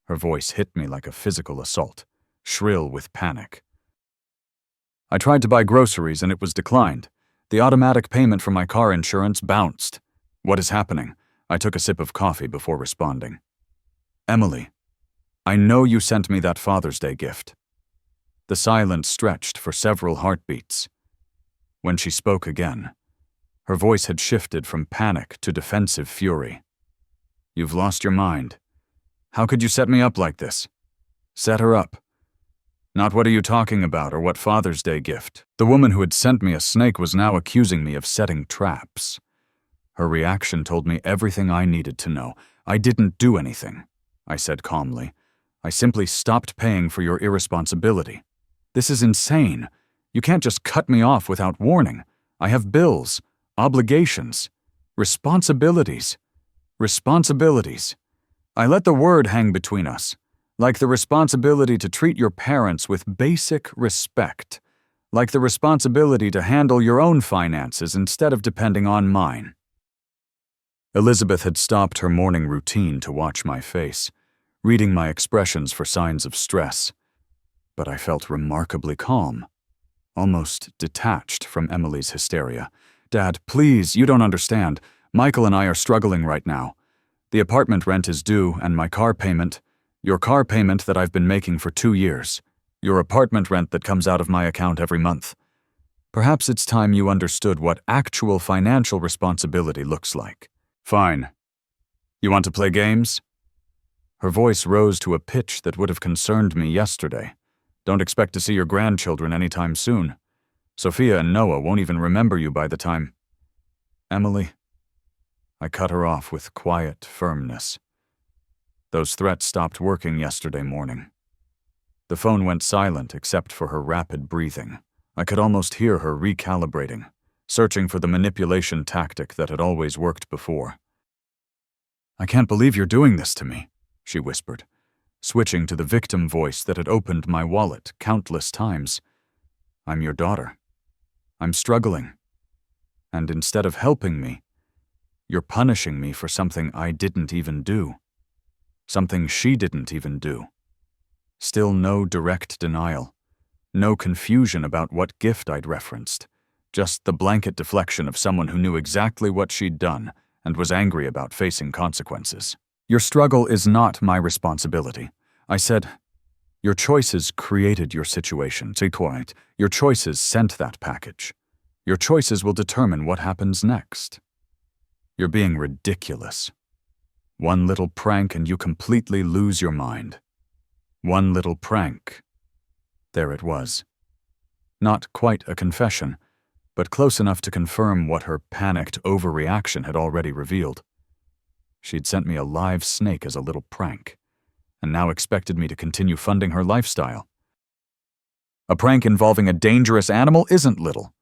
Her voice hit me like a physical assault, shrill with panic. I tried to buy groceries and it was declined. The automatic payment for my car insurance bounced. What is happening? I took a sip of coffee before responding. Emily, I know you sent me that Father's Day gift. The silence stretched for several heartbeats. When she spoke again, her voice had shifted from panic to defensive fury. You've lost your mind. How could you set me up like this? Set her up. Not what are you talking about or what Father's Day gift. The woman who had sent me a snake was now accusing me of setting traps. Her reaction told me everything I needed to know. I didn't do anything, I said calmly. I simply stopped paying for your irresponsibility. This is insane. You can't just cut me off without warning. I have bills, obligations, responsibilities. Responsibilities. I let the word hang between us. Like the responsibility to treat your parents with basic respect. Like the responsibility to handle your own finances instead of depending on mine. Elizabeth had stopped her morning routine to watch my face, reading my expressions for signs of stress. But I felt remarkably calm, almost detached from Emily's hysteria. Dad, please, you don't understand. Michael and I are struggling right now. The apartment rent is due and my car payment. Your car payment that I've been making for 2 years. Your apartment rent that comes out of my account every month. Perhaps it's time you understood what actual financial responsibility looks like. Fine. You want to play games? Her voice rose to a pitch that would have concerned me yesterday. Don't expect to see your grandchildren anytime soon. Sophia and Noah won't even remember you by the time. Emily, I cut her off with quiet firmness. Those threats stopped working yesterday morning. The phone went silent except for her rapid breathing. I could almost hear her recalibrating, searching for the manipulation tactic that had always worked before. I can't believe you're doing this to me, she whispered, switching to the victim voice that had opened my wallet countless times. I'm your daughter. I'm struggling. And instead of helping me, you're punishing me for something I didn't even do. Something she didn't even do. Still no direct denial. No confusion about what gift I'd referenced. Just the blanket deflection of someone who knew exactly what she'd done and was angry about facing consequences. Your struggle is not my responsibility. I said, your choices created your situation. Your choices sent that package. Your choices will determine what happens next. You're being ridiculous. One little prank and you completely lose your mind. One little prank. There it was. Not quite a confession, but close enough to confirm what her panicked overreaction had already revealed. She'd sent me a live snake as a little prank, and now expected me to continue funding her lifestyle. A prank involving a dangerous animal isn't little.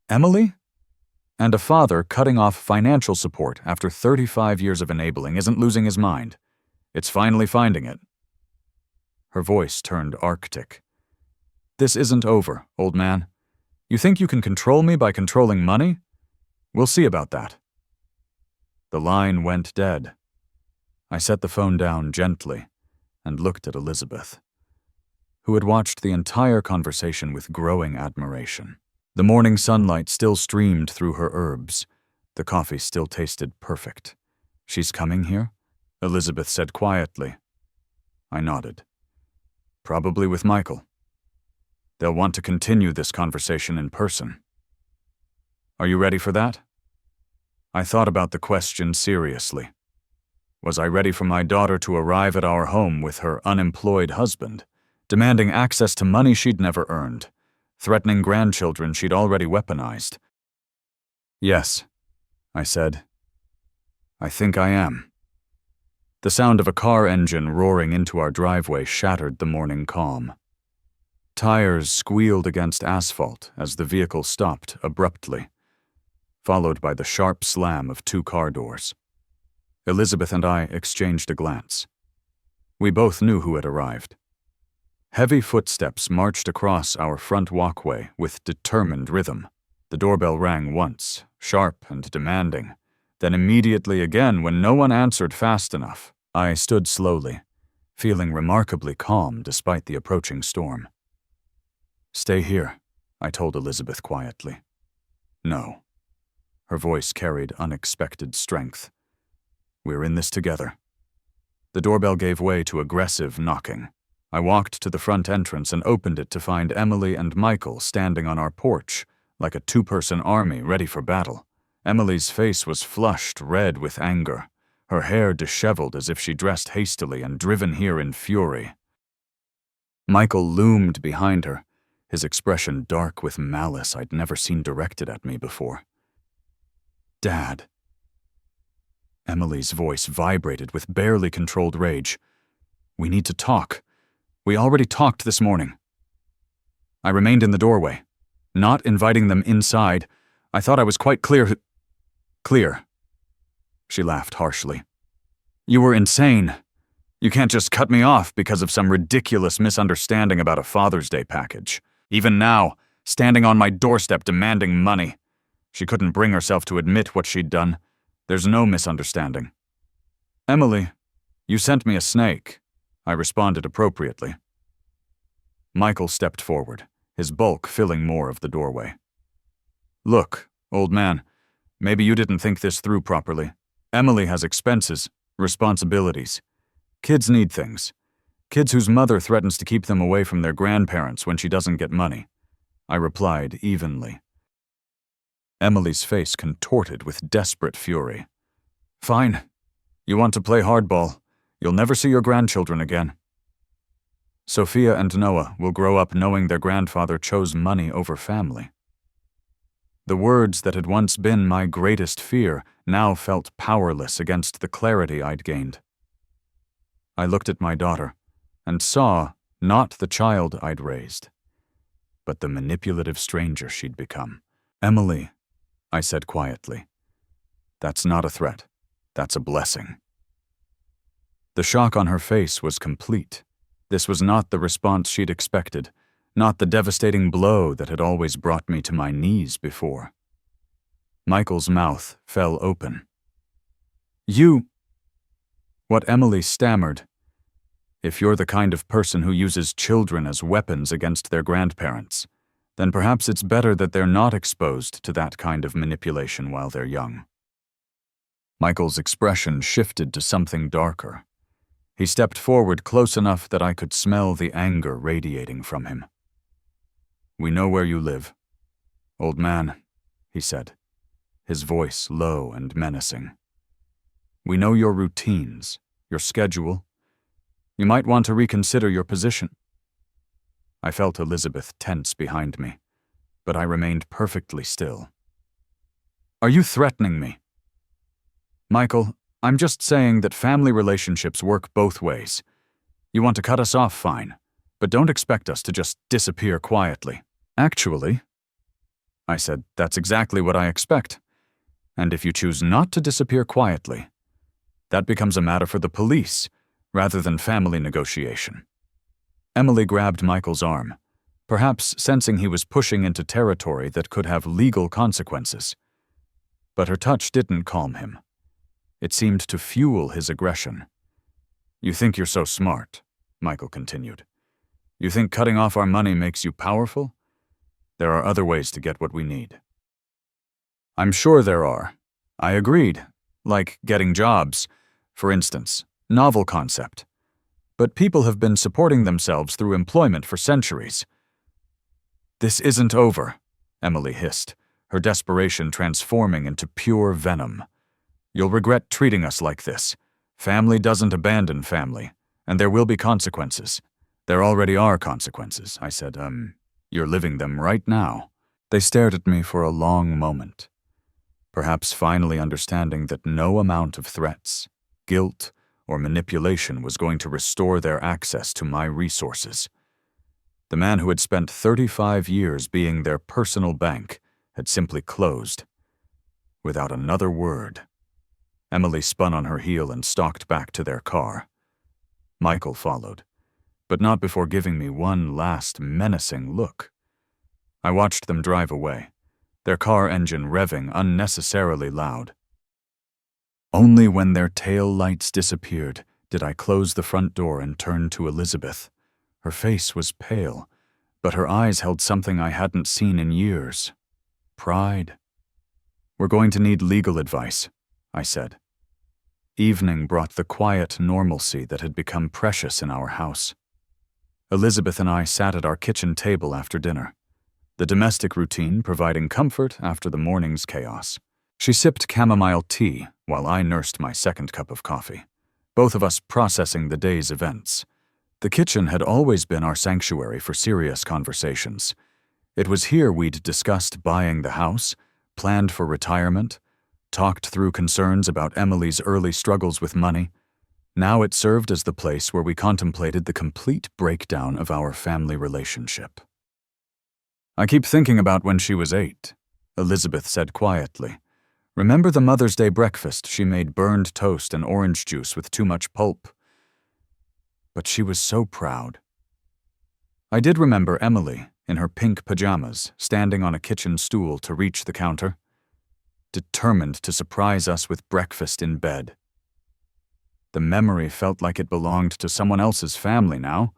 Emily? And a father cutting off financial support after 35 years of enabling isn't losing his mind. It's finally finding it. Her voice turned arctic. This isn't over, old man. You think you can control me by controlling money? We'll see about that. The line went dead. I set the phone down gently and looked at Elizabeth, who had watched the entire conversation with growing admiration. The morning sunlight still streamed through her herbs. The coffee still tasted perfect. She's coming here? Elizabeth said quietly. I nodded. Probably with Michael. They'll want to continue this conversation in person. Are you ready for that? I thought about the question seriously. Was I ready for my daughter to arrive at our home with her unemployed husband, demanding access to money she'd never earned, threatening grandchildren she'd already weaponized? Yes, I said. I think I am. The sound of a car engine roaring into our driveway shattered the morning calm. Tires squealed against asphalt as the vehicle stopped abruptly, followed by the sharp slam of 2 car doors. Elizabeth and I exchanged a glance. We both knew who had arrived. Heavy footsteps marched across our front walkway with determined rhythm. The doorbell rang once, sharp and demanding, then immediately again when no one answered fast enough. I stood slowly, feeling remarkably calm despite the approaching storm. Stay here, I told Elizabeth quietly. No. Her voice carried unexpected strength. We're in this together. The doorbell gave way to aggressive knocking. I walked to the front entrance and opened it to find Emily and Michael standing on our porch, like a two-person army ready for battle. Emily's face was flushed red with anger, her hair disheveled as if she dressed hastily and driven here in fury. Michael loomed behind her, his expression dark with malice I'd never seen directed at me before. Dad. Emily's voice vibrated with barely controlled rage. We need to talk. We already talked this morning. I remained in the doorway, not inviting them inside. I thought I was quite clear. Clear. She laughed harshly. You were insane. You can't just cut me off because of some ridiculous misunderstanding about a Father's Day package. Even now, standing on my doorstep demanding money. She couldn't bring herself to admit what she'd done. There's no misunderstanding. Emily, you sent me a snake. I responded appropriately. Michael stepped forward, his bulk filling more of the doorway. Look, old man, maybe you didn't think this through properly. Emily has expenses, responsibilities. Kids need things. Kids whose mother threatens to keep them away from their grandparents when she doesn't get money. I replied evenly. Emily's face contorted with desperate fury. Fine. You want to play hardball. You'll never see your grandchildren again. Sophia and Noah will grow up knowing their grandfather chose money over family. The words that had once been my greatest fear now felt powerless against the clarity I'd gained. I looked at my daughter and saw not the child I'd raised, but the manipulative stranger she'd become. Emily, I said quietly, that's not a threat. That's a blessing. The shock on her face was complete. This was not the response she'd expected, not the devastating blow that had always brought me to my knees before. Michael's mouth fell open. You... What Emily stammered. If you're the kind of person who uses children as weapons against their grandparents, then perhaps it's better that they're not exposed to that kind of manipulation while they're young. Michael's expression shifted to something darker. He stepped forward close enough that I could smell the anger radiating from him. We know where you live. Old man, he said, his voice low and menacing. We know your routines, your schedule. You might want to reconsider your position. I felt Elizabeth tense behind me, but I remained perfectly still. Are you threatening me? Michael, I'm just saying that family relationships work both ways. You want to cut us off, fine, but don't expect us to just disappear quietly. Actually, I said, that's exactly what I expect. And if you choose not to disappear quietly, that becomes a matter for the police rather than family negotiation. Emily grabbed Michael's arm, perhaps sensing he was pushing into territory that could have legal consequences. But her touch didn't calm him. It seemed to fuel his aggression. You think you're so smart, Michael continued. You think cutting off our money makes you powerful? There are other ways to get what we need. I'm sure there are. I agreed. Like getting jobs, for instance, novel concept. But people have been supporting themselves through employment for centuries. This isn't over, Emily hissed, her desperation transforming into pure venom. You'll regret treating us like this. Family doesn't abandon family, and there will be consequences. There already are consequences, I said. You're living them right now. They stared at me for a long moment, perhaps finally understanding that no amount of threats, guilt, or manipulation was going to restore their access to my resources. The man who had spent 35 years being their personal bank had simply closed. Without another word, Emily spun on her heel and stalked back to their car. Michael followed, but not before giving me one last menacing look. I watched them drive away, their car engine revving unnecessarily loud. Only when their tail lights disappeared did I close the front door and turn to Elizabeth. Her face was pale, but her eyes held something I hadn't seen in years. Pride, We're going to need legal advice, I said. Evening brought the quiet normalcy that had become precious in our house. Elizabeth and I sat at our kitchen table after dinner, the domestic routine providing comfort after the morning's chaos. She sipped chamomile tea while I nursed my second cup of coffee, both of us processing the day's events. The kitchen had always been our sanctuary for serious conversations. It was here we'd discussed buying the house, planned for retirement, talked through concerns about Emily's early struggles with money. Now it served as the place where we contemplated the complete breakdown of our family relationship. I keep thinking about when she was 8, Elizabeth said quietly. Remember the Mother's Day breakfast she made burned toast and orange juice with too much pulp? But she was so proud. I did remember Emily, in her pink pajamas, standing on a kitchen stool to reach the counter, determined to surprise us with breakfast in bed. The memory felt like it belonged to someone else's family now.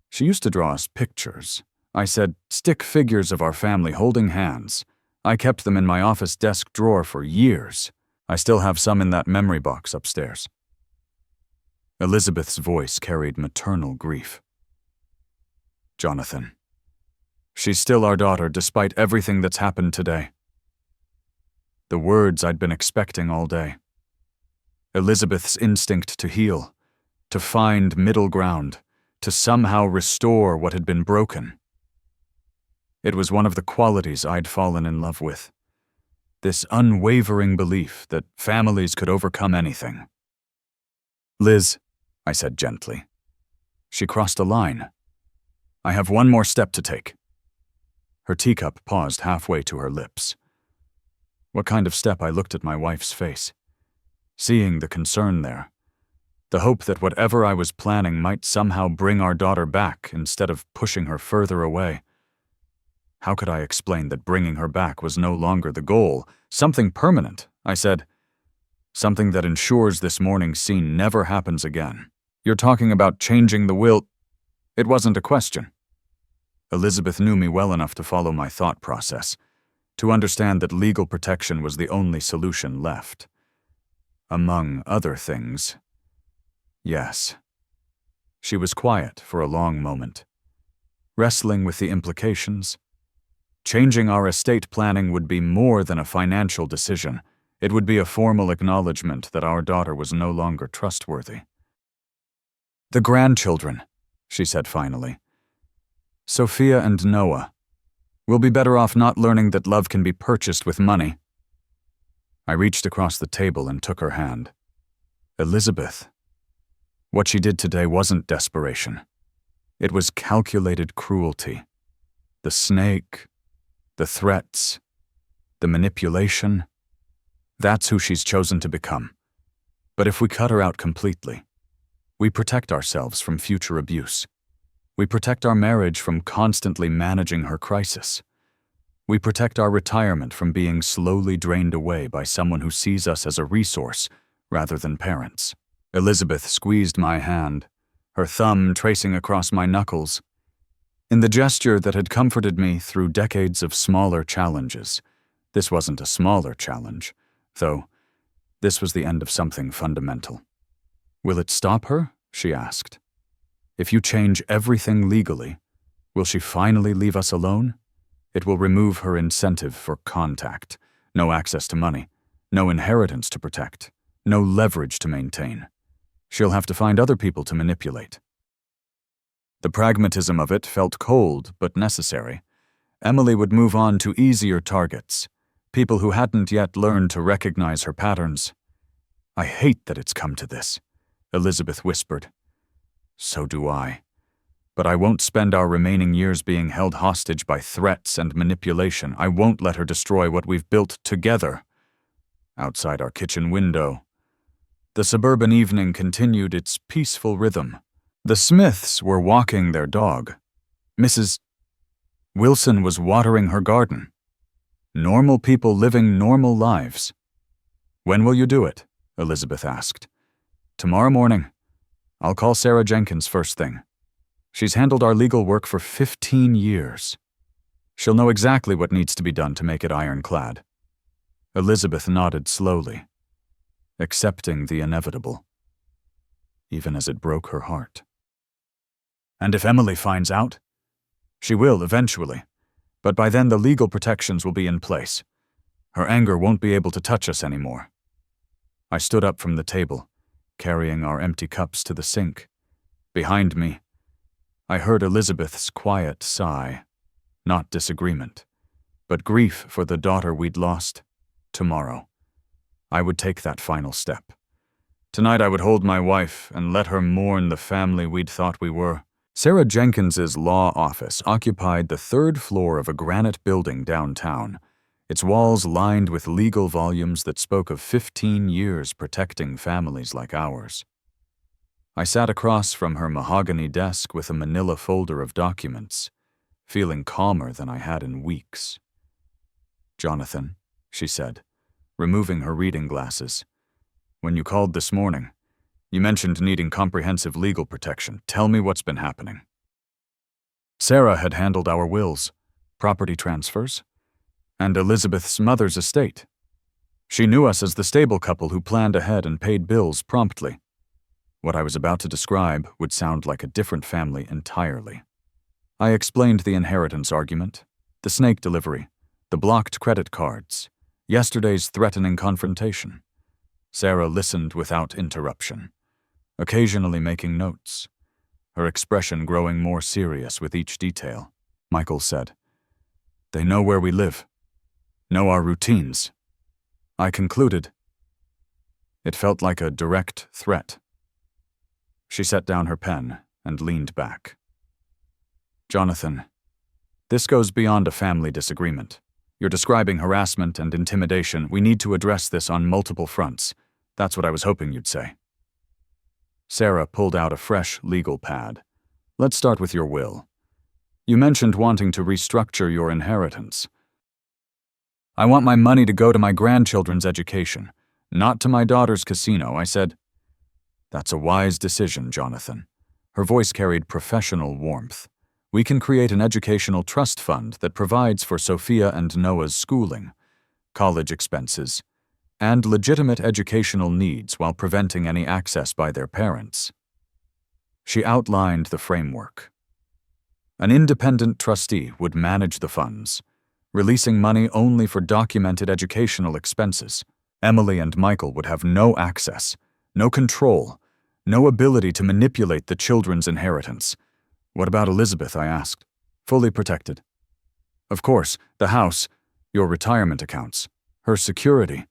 She used to draw us pictures. I said, stick figures of our family holding hands. I kept them in my office desk drawer for years. I still have some in that memory box upstairs. Elizabeth's voice carried maternal grief. Jonathan, she's still our daughter despite everything that's happened today. The words I'd been expecting all day. Elizabeth's instinct to heal, to find middle ground, to somehow restore what had been broken. It was one of the qualities I'd fallen in love with. This unwavering belief that families could overcome anything. Liz, I said gently. She crossed a line. I have one more step to take. Her teacup paused halfway to her lips. What kind of step? I looked at my wife's face, seeing the concern there, the hope that whatever I was planning might somehow bring our daughter back instead of pushing her further away. How could I explain that bringing her back was no longer the goal, something permanent? I said, something that ensures this morning's scene never happens again. You're talking about changing the will. It wasn't a question. Elizabeth knew me well enough to follow my thought process, to understand that legal protection was the only solution left. Among other things, yes. She was quiet for a long moment, wrestling with the implications. Changing our estate planning would be more than a financial decision. It would be a formal acknowledgement that our daughter was no longer trustworthy. The grandchildren, she said finally. Sophia and Noah. We'll be better off not learning that love can be purchased with money. I reached across the table and took her hand. Elizabeth. What she did today wasn't desperation. It was calculated cruelty. The snake, the threats, the manipulation. That's who she's chosen to become. But if we cut her out completely, we protect ourselves from future abuse. We protect our marriage from constantly managing her crisis. We protect our retirement from being slowly drained away by someone who sees us as a resource rather than parents. Elizabeth squeezed my hand, her thumb tracing across my knuckles. In the gesture that had comforted me through decades of smaller challenges, this wasn't a smaller challenge, though this was the end of something fundamental. Will it stop her? She asked. If you change everything legally, will she finally leave us alone? It will remove her incentive for contact, no access to money, no inheritance to protect, no leverage to maintain. She'll have to find other people to manipulate. The pragmatism of it felt cold but necessary. Emily would move on to easier targets, people who hadn't yet learned to recognize her patterns. I hate that it's come to this, Elizabeth whispered. So do I. But I won't spend our remaining years being held hostage by threats and manipulation. I won't let her destroy what we've built together. Outside our kitchen window, the suburban evening continued its peaceful rhythm. The Smiths were walking their dog. Mrs. Wilson was watering her garden. Normal people living normal lives. When will you do it? Elizabeth asked. Tomorrow morning. I'll call Sarah Jenkins first thing. She's handled our legal work for 15 years. She'll know exactly what needs to be done to make it ironclad. Elizabeth nodded slowly, accepting the inevitable, even as it broke her heart. And if Emily finds out? She will, eventually, but by then the legal protections will be in place. Her anger won't be able to touch us anymore. I stood up from the table, carrying our empty cups to the sink. Behind me, I heard Elizabeth's quiet sigh, not disagreement, but grief for the daughter we'd lost. Tomorrow, I would take that final step. Tonight I would hold my wife and let her mourn the family we'd thought we were. Sarah Jenkins's law office occupied the third floor of a granite building downtown, its walls lined with legal volumes that spoke of 15 years protecting families like ours. I sat across from her mahogany desk with a manila folder of documents, feeling calmer than I had in weeks. "Jonathan," she said, removing her reading glasses, "when you called this morning, you mentioned needing comprehensive legal protection. Tell me what's been happening." Sarah had handled our wills, property transfers, and Elizabeth's mother's estate. She knew us as the stable couple who planned ahead and paid bills promptly. What I was about to describe would sound like a different family entirely. I explained the inheritance argument, the snake delivery, the blocked credit cards, yesterday's threatening confrontation. Sarah listened without interruption, occasionally making notes, her expression growing more serious with each detail. Michael said, "They know where we live, know our routines." I concluded. It felt like a direct threat. She set down her pen and leaned back. "Jonathan, this goes beyond a family disagreement. You're describing harassment and intimidation. We need to address this on multiple fronts. That's what I was hoping you'd say." Sarah pulled out a fresh legal pad. "Let's start with your will. You mentioned wanting to restructure your inheritance. I want my money to go to my grandchildren's education, not to my daughter's casino," I said. "That's a wise decision, Jonathan." Her voice carried professional warmth. "We can create an educational trust fund that provides for Sophia and Noah's schooling, college expenses, and legitimate educational needs while preventing any access by their parents." She outlined the framework. An independent trustee would manage the funds, releasing money only for documented educational expenses. Emily and Michael would have no access, no control, no ability to manipulate the children's inheritance. "What about Elizabeth?" I asked. "Fully protected." "Of course, the house, your retirement accounts, her security.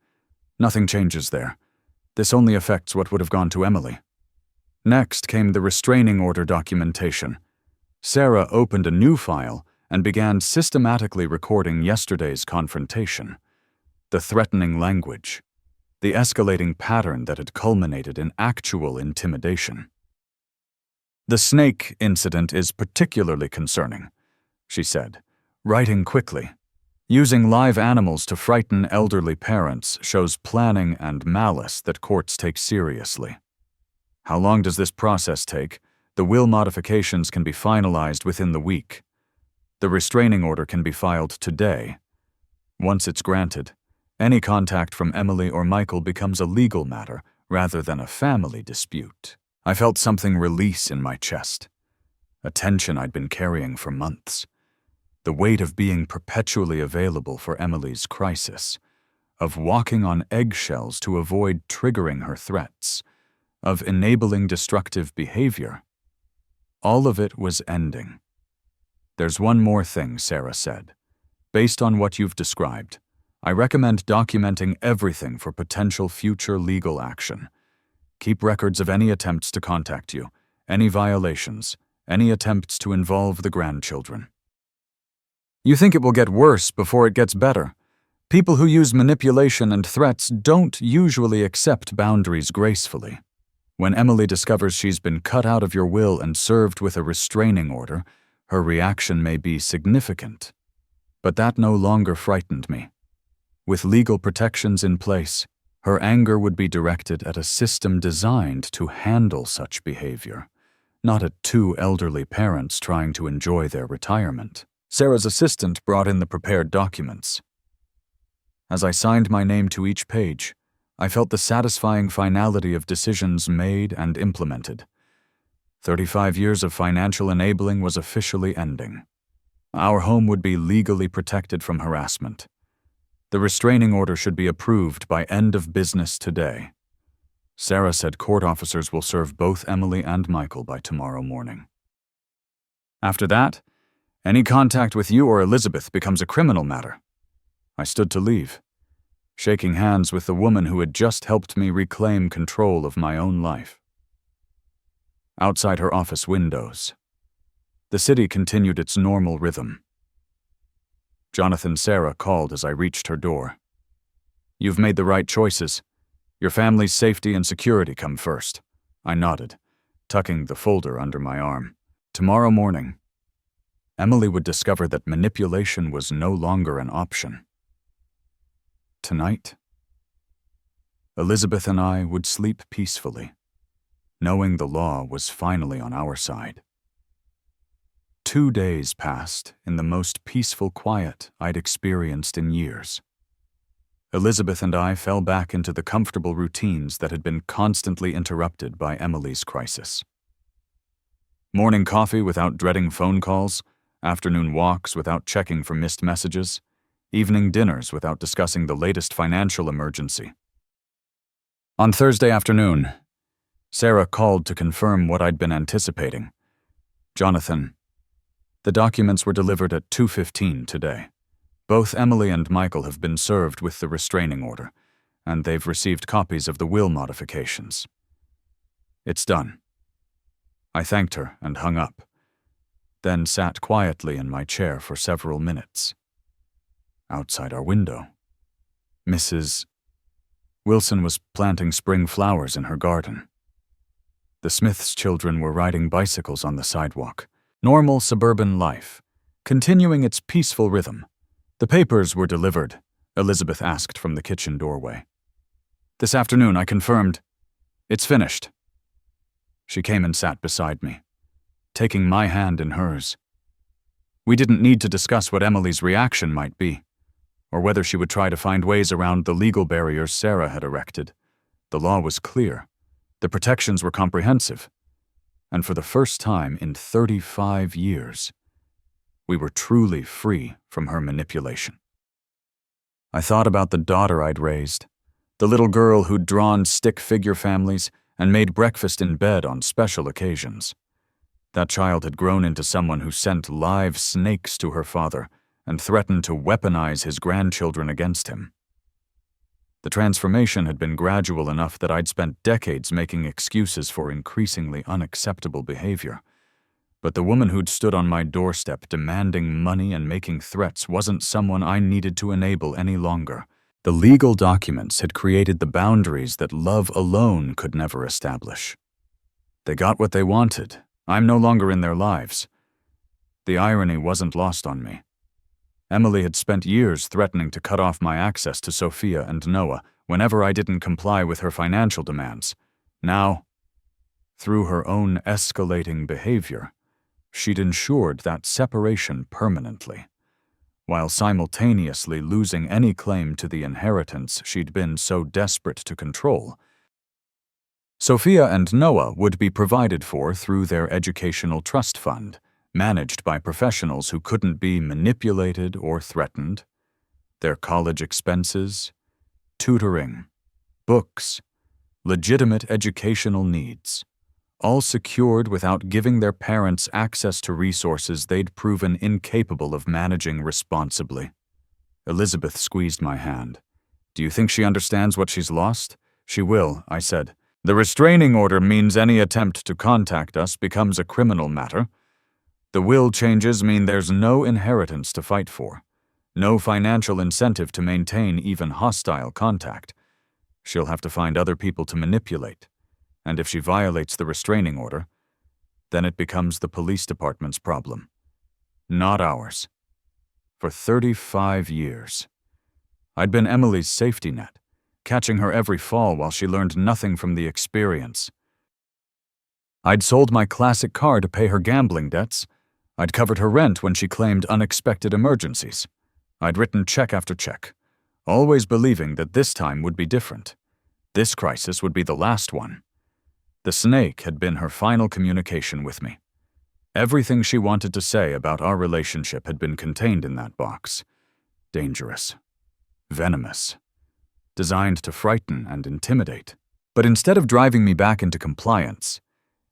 Nothing changes there. This only affects what would have gone to Emily." Next came the restraining order documentation. Sarah opened a new file and began systematically recording yesterday's confrontation. The threatening language, the escalating pattern that had culminated in actual intimidation. "The snake incident is particularly concerning," she said, writing quickly. "Using live animals to frighten elderly parents shows planning and malice that courts take seriously. How long does this process take? The will modifications can be finalized within the week. The restraining order can be filed today. Once it's granted, any contact from Emily or Michael becomes a legal matter rather than a family dispute." I felt something release in my chest, a tension I'd been carrying for months. The weight of being perpetually available for Emily's crisis, of walking on eggshells to avoid triggering her threats, of enabling destructive behavior. All of it was ending. "There's one more thing," Sarah said. "Based on what you've described, I recommend documenting everything for potential future legal action. Keep records of any attempts to contact you, any violations, any attempts to involve the grandchildren." "You think it will get worse before it gets better? People who use manipulation and threats don't usually accept boundaries gracefully. When Emily discovers she's been cut out of your will and served with a restraining order, her reaction may be significant. But that no longer frightened me. With legal protections in place, her anger would be directed at a system designed to handle such behavior, not at two elderly parents trying to enjoy their retirement." Sarah's assistant brought in the prepared documents. As I signed my name to each page, I felt the satisfying finality of decisions made and implemented. 35 years of financial enabling was officially ending. Our home would be legally protected from harassment. The restraining order should be approved by end of business today. Sarah said court officers will serve both Emily and Michael by tomorrow morning. After that, any contact with you or Elizabeth becomes a criminal matter. I stood to leave, shaking hands with the woman who had just helped me reclaim control of my own life. Outside her office windows, the city continued its normal rhythm. Jonathan Sarah called as I reached her door. "You've made the right choices. Your family's safety and security come first." I nodded, tucking the folder under my arm. Tomorrow morning, Emily would discover that manipulation was no longer an option. Tonight, Elizabeth and I would sleep peacefully, knowing the law was finally on our side. 2 days passed in the most peaceful quiet I'd experienced in years. Elizabeth and I fell back into the comfortable routines that had been constantly interrupted by Emily's crisis. Morning coffee without dreading phone calls, afternoon walks without checking for missed messages, evening dinners without discussing the latest financial emergency. On Thursday afternoon, Sarah called to confirm what I'd been anticipating. "Jonathan, the documents were delivered at 2:15 today. Both Emily and Michael have been served with the restraining order, and they've received copies of the will modifications. It's done." I thanked her and hung up, then sat quietly in my chair for several minutes. Outside our window, Mrs. Wilson was planting spring flowers in her garden. The Smiths' children were riding bicycles on the sidewalk. Normal suburban life, continuing its peaceful rhythm. "The papers were delivered," Elizabeth asked from the kitchen doorway. "This afternoon," I confirmed. "It's finished." She came and sat beside me, taking my hand in hers. We didn't need to discuss what Emily's reaction might be, or whether she would try to find ways around the legal barriers Sarah had erected. The law was clear. The protections were comprehensive. And for the first time in 35 years, we were truly free from her manipulation. I thought about the daughter I'd raised, the little girl who'd drawn stick figure families and made breakfast in bed on special occasions. That child had grown into someone who sent live snakes to her father and threatened to weaponize his grandchildren against him. The transformation had been gradual enough that I'd spent decades making excuses for increasingly unacceptable behavior. But the woman who'd stood on my doorstep demanding money and making threats wasn't someone I needed to enable any longer. The legal documents had created the boundaries that love alone could never establish. They got what they wanted. I'm no longer in their lives. The irony wasn't lost on me. Emily had spent years threatening to cut off my access to Sophia and Noah whenever I didn't comply with her financial demands. Now, through her own escalating behavior, she'd ensured that separation permanently, while simultaneously losing any claim to the inheritance she'd been so desperate to control. Sophia and Noah would be provided for through their educational trust fund, managed by professionals who couldn't be manipulated or threatened. Their college expenses, tutoring, books, legitimate educational needs, all secured without giving their parents access to resources they'd proven incapable of managing responsibly. Elizabeth squeezed my hand. "Do you think she understands what she's lost?" "She will," I said. "The restraining order means any attempt to contact us becomes a criminal matter. The will changes mean there's no inheritance to fight for, no financial incentive to maintain even hostile contact. She'll have to find other people to manipulate, and if she violates the restraining order, then it becomes the police department's problem, not ours." For 35 years, I'd been Emily's safety net, catching her every fall while she learned nothing from the experience. I'd sold my classic car to pay her gambling debts. I'd covered her rent when she claimed unexpected emergencies. I'd written check after check, always believing that this time would be different. This crisis would be the last one. The snake had been her final communication with me. Everything she wanted to say about our relationship had been contained in that box. Dangerous. Venomous. Designed to frighten and intimidate. But instead of driving me back into compliance,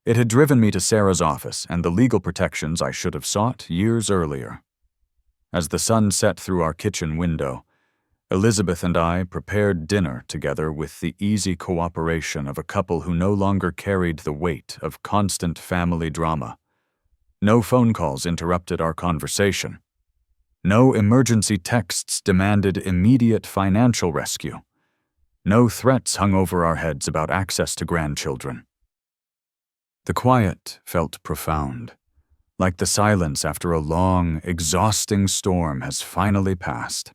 it had driven me to Sarah's office and the legal protections I should have sought years earlier. As the sun set through our kitchen window, Elizabeth and I prepared dinner together with the easy cooperation of a couple who no longer carried the weight of constant family drama. No phone calls interrupted our conversation. No emergency texts demanded immediate financial rescue. No threats hung over our heads about access to grandchildren. The quiet felt profound, like the silence after a long, exhausting storm has finally passed.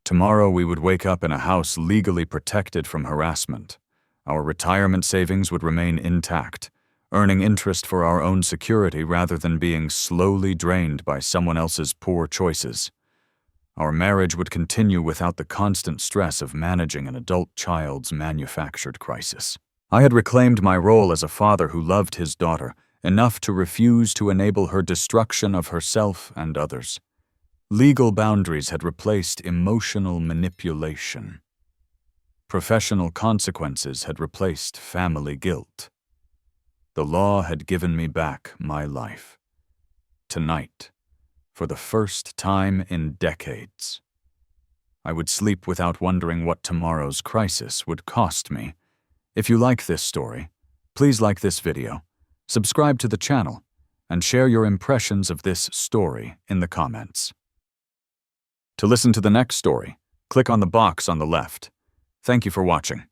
Tomorrow we would wake up in a house legally protected from harassment. Our retirement savings would remain intact, earning interest for our own security rather than being slowly drained by someone else's poor choices. Our marriage would continue without the constant stress of managing an adult child's manufactured crisis. I had reclaimed my role as a father who loved his daughter enough to refuse to enable her destruction of herself and others. Legal boundaries had replaced emotional manipulation. Professional consequences had replaced family guilt. The law had given me back my life. Tonight, for the first time in decades, I would sleep without wondering what tomorrow's crisis would cost me. If you like this story, please like this video, subscribe to the channel, and share your impressions of this story in the comments. To listen to the next story, click on the box on the left. Thank you for watching.